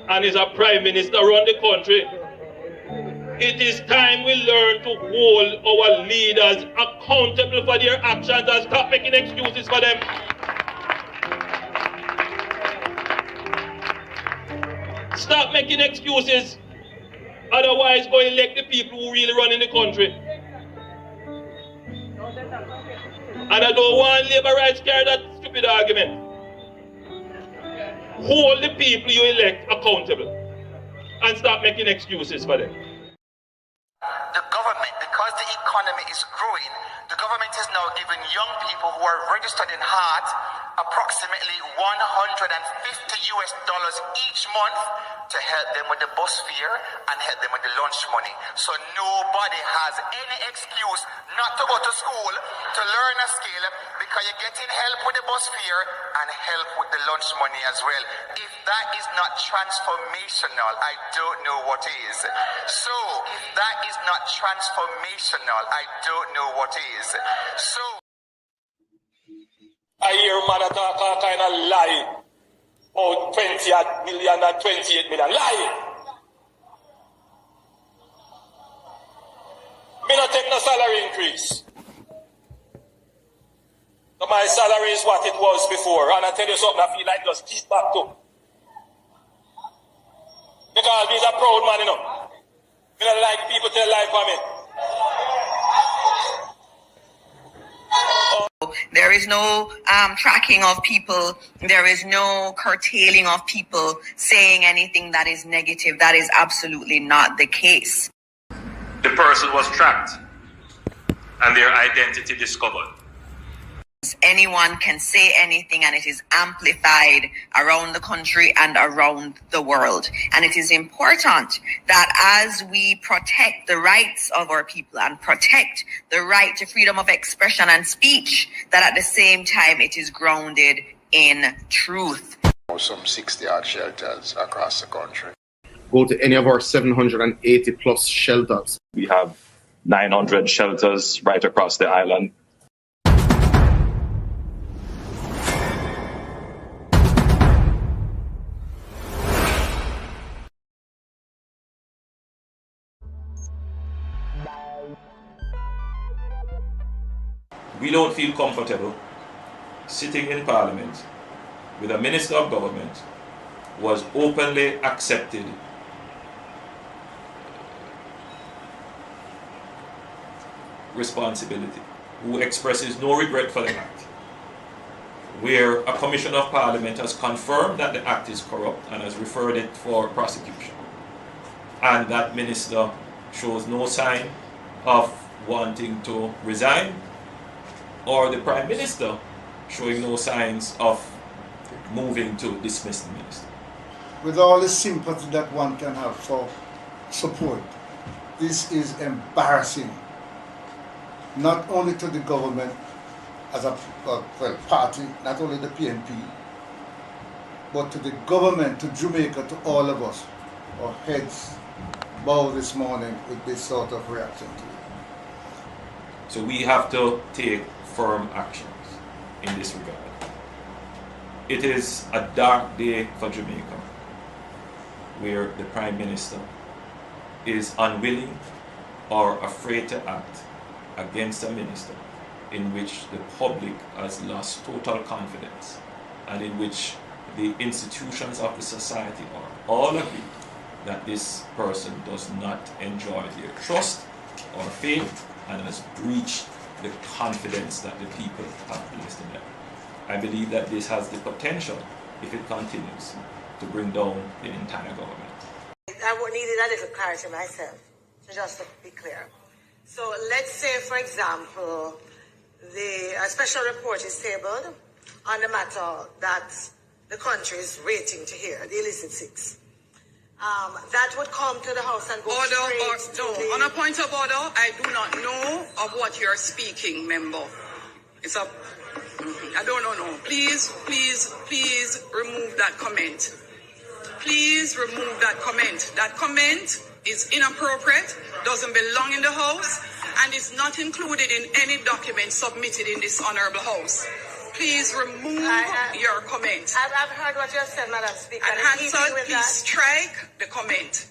and is a prime minister run the country. It is time we learn to hold our leaders accountable for their actions and stop making excuses for them. Stop making excuses. Otherwise, go elect the people who really run in the country. And I don't want labor rights carry that stupid argument. Hold the people you elect accountable and stop making excuses for them. The government, because the economy is growing, the government is now giving young people who are registered in HEART approximately $150 each month to help them with the bus fare and help them with the lunch money. So nobody has any excuse not to go to school to learn a skill because you're getting help with the bus fare and help with the lunch money as well. If that is not transformational, I don't know what is. So if that is not transformational, I don't know what is. So I hear man talk all kind of lie. Oh, 20 million and 28 million. Lie! Me not take no salary increase. So my salary is what it was before. And I tell you something, I feel like just keep back to. Because he's a proud man, you know. Me not like people tell lie for me. There is no tracking of people. There is no curtailing of people saying anything that is negative. That is absolutely not the case. The person was tracked and their identity discovered. Anyone can say anything and it is amplified around the country and around the world. And it is important that as we protect the rights of our people and protect the right to freedom of expression and speech, that at the same time it is grounded in truth. Some 60-odd shelters across the country. Go to any of our 780 plus shelters. We have 900 shelters right across the island. We don't feel comfortable sitting in Parliament with a Minister of Government who has openly accepted responsibility, who expresses no regret for the act, where a Commission of Parliament has confirmed that the act is corrupt and has referred it for prosecution, and that Minister shows no sign of wanting to resign, or the Prime Minister showing no signs of moving to dismiss the Minister. With all the sympathy that one can have for support, this is embarrassing, not only to the government as a party, not only the PNP, but to the government, to Jamaica, to all of us. Our heads bow this morning with this sort of reaction to it. So we have to take firm actions in this regard. It is a dark day for Jamaica, where the Prime Minister is unwilling or afraid to act against a minister in which the public has lost total confidence and in which the institutions of the society are all agree that this person does not enjoy their trust or faith and has breached the confidence that the people have placed in them. I believe that this has the potential, if it continues, to bring down the entire government. I needed a little clarity myself, so just to be clear. So let's say, for example, a special report is tabled on the matter that the country is waiting to hear, the illicit six. That would come to the House and go straight to the... On a point of order, I do not know of what you're speaking, member. It's a... I don't know. Please remove that comment. Please remove that comment. That comment is inappropriate, doesn't belong in the House, and is not included in any document submitted in this honorable House. Please remove your comment. I've heard what you said, Madam Speaker. And Hansel, please strike the comment.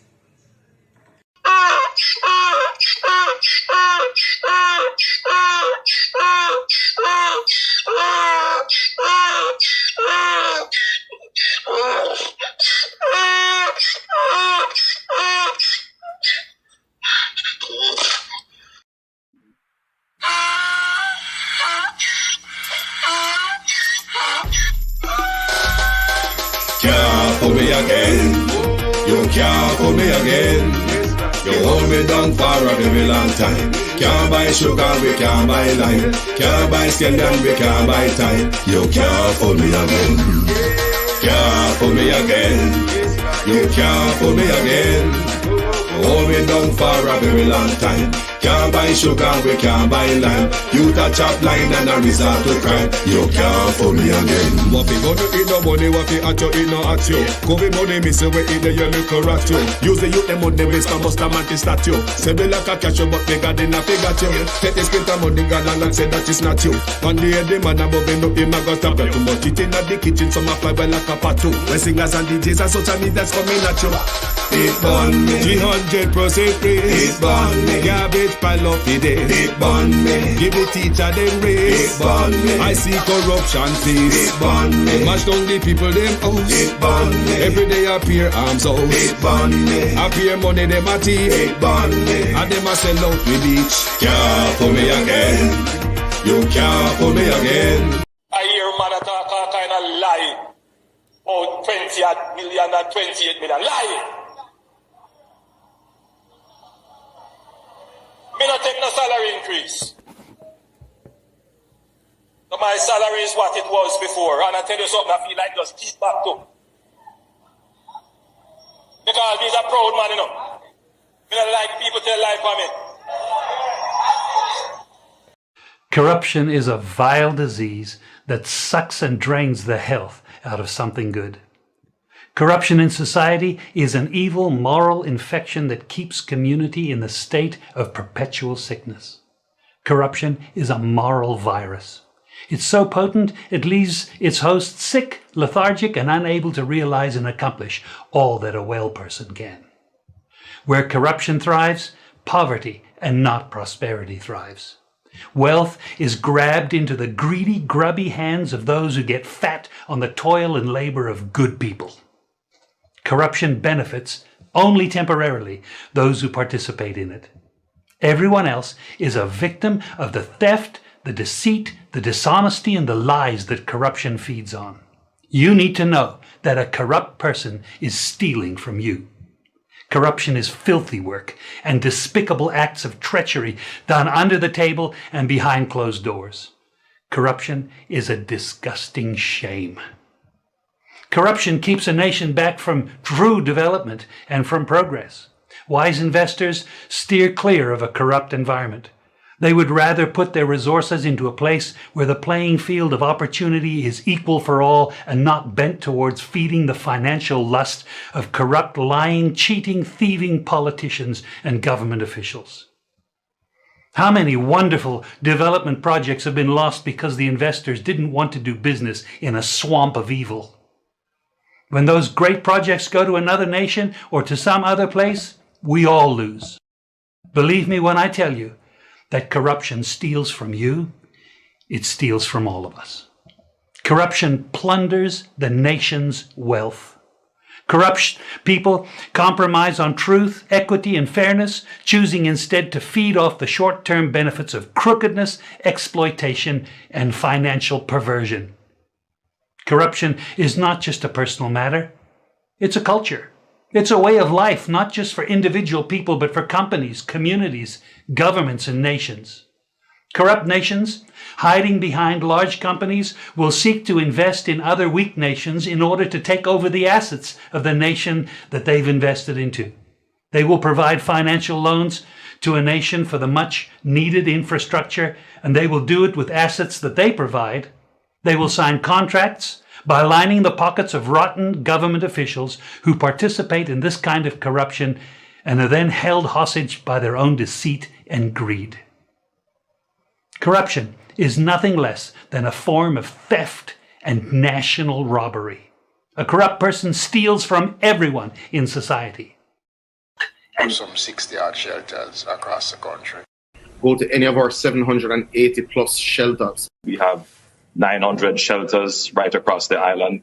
Can't pull me again. You can't pull me again. You hold me down for a very long time. Can't buy sugar, we can't buy lime. Can't buy scandal, we can't buy time. You can't pull me again. Can't pull me again. You can't pull me again. You hold me down for a very long time. Can't buy sugar, we can't buy lime. You touch chop line and a resort to crime. You can't pull me again. What we gonna eat no money, what we at you, eat no at you. Covid money, me say we eat the yellow rat you. Use the youth, them money, waste for most of man statue. Say me like a cash, but they got in a figure you. Take the spit of money, God and say that is not you. One day the man above him up, him a go stop too much. It in the kitchen, some a fly by like a patu. When singers and DJs and social media that's coming at you. It burn me, 300% free. It burn me, garbage pile up the day. It burn me, give the teacher them raise. It burn me, I see corruption fees. It burn me, mash down the people them house. It burn me, every day appear arms out. It burn me, appear money them a thief. It burn me, and them a sell out the beach. Can't pull me again. You can't pull me again. I hear man talk a kind of lie. Oh, 20 million and 28 million. Lie. Me not take no salary increase. So my salary is what it was before. And I tell you something, I feel like just keep back to. Because he's a proud man, you know. Me don't like people tell lie for me. Corruption is a vile disease that sucks and drains the health out of something good. Corruption in society is an evil moral infection that keeps community in the state of perpetual sickness. Corruption is a moral virus. It's so potent it leaves its host sick, lethargic, and unable to realize and accomplish all that a well person can. Where corruption thrives, poverty and not prosperity thrives. Wealth is grabbed into the greedy, grubby hands of those who get fat on the toil and labor of good people. Corruption benefits only temporarily those who participate in it. Everyone else is a victim of the theft, the deceit, the dishonesty, and the lies that corruption feeds on. You need to know that a corrupt person is stealing from you. Corruption is filthy work and despicable acts of treachery done under the table and behind closed doors. Corruption is a disgusting shame. Corruption keeps a nation back from true development and from progress. Wise investors steer clear of a corrupt environment. They would rather put their resources into a place where the playing field of opportunity is equal for all and not bent towards feeding the financial lust of corrupt, lying, cheating, thieving politicians and government officials. How many wonderful development projects have been lost because the investors didn't want to do business in a swamp of evil? When those great projects go to another nation or to some other place, we all lose. Believe me when I tell you that corruption steals from you, it steals from all of us. Corruption plunders the nation's wealth. Corrupt people compromise on truth, equity, and fairness, choosing instead to feed off the short-term benefits of crookedness, exploitation, and financial perversion. Corruption is not just a personal matter. It's a culture. It's a way of life, not just for individual people, but for companies, communities, governments, and nations. Corrupt nations, hiding behind large companies, will seek to invest in other weak nations in order to take over the assets of the nation that they've invested into. They will provide financial loans to a nation for the much needed infrastructure, and they will do it with assets that they provide. They will sign contracts, by lining the pockets of rotten government officials who participate in this kind of corruption and are then held hostage by their own deceit and greed. Corruption is nothing less than a form of theft and national robbery. A corrupt person steals from everyone in society. Some 60-odd shelters across the country. Go to any of our 780 plus shelters. We have 900 shelters right across the island.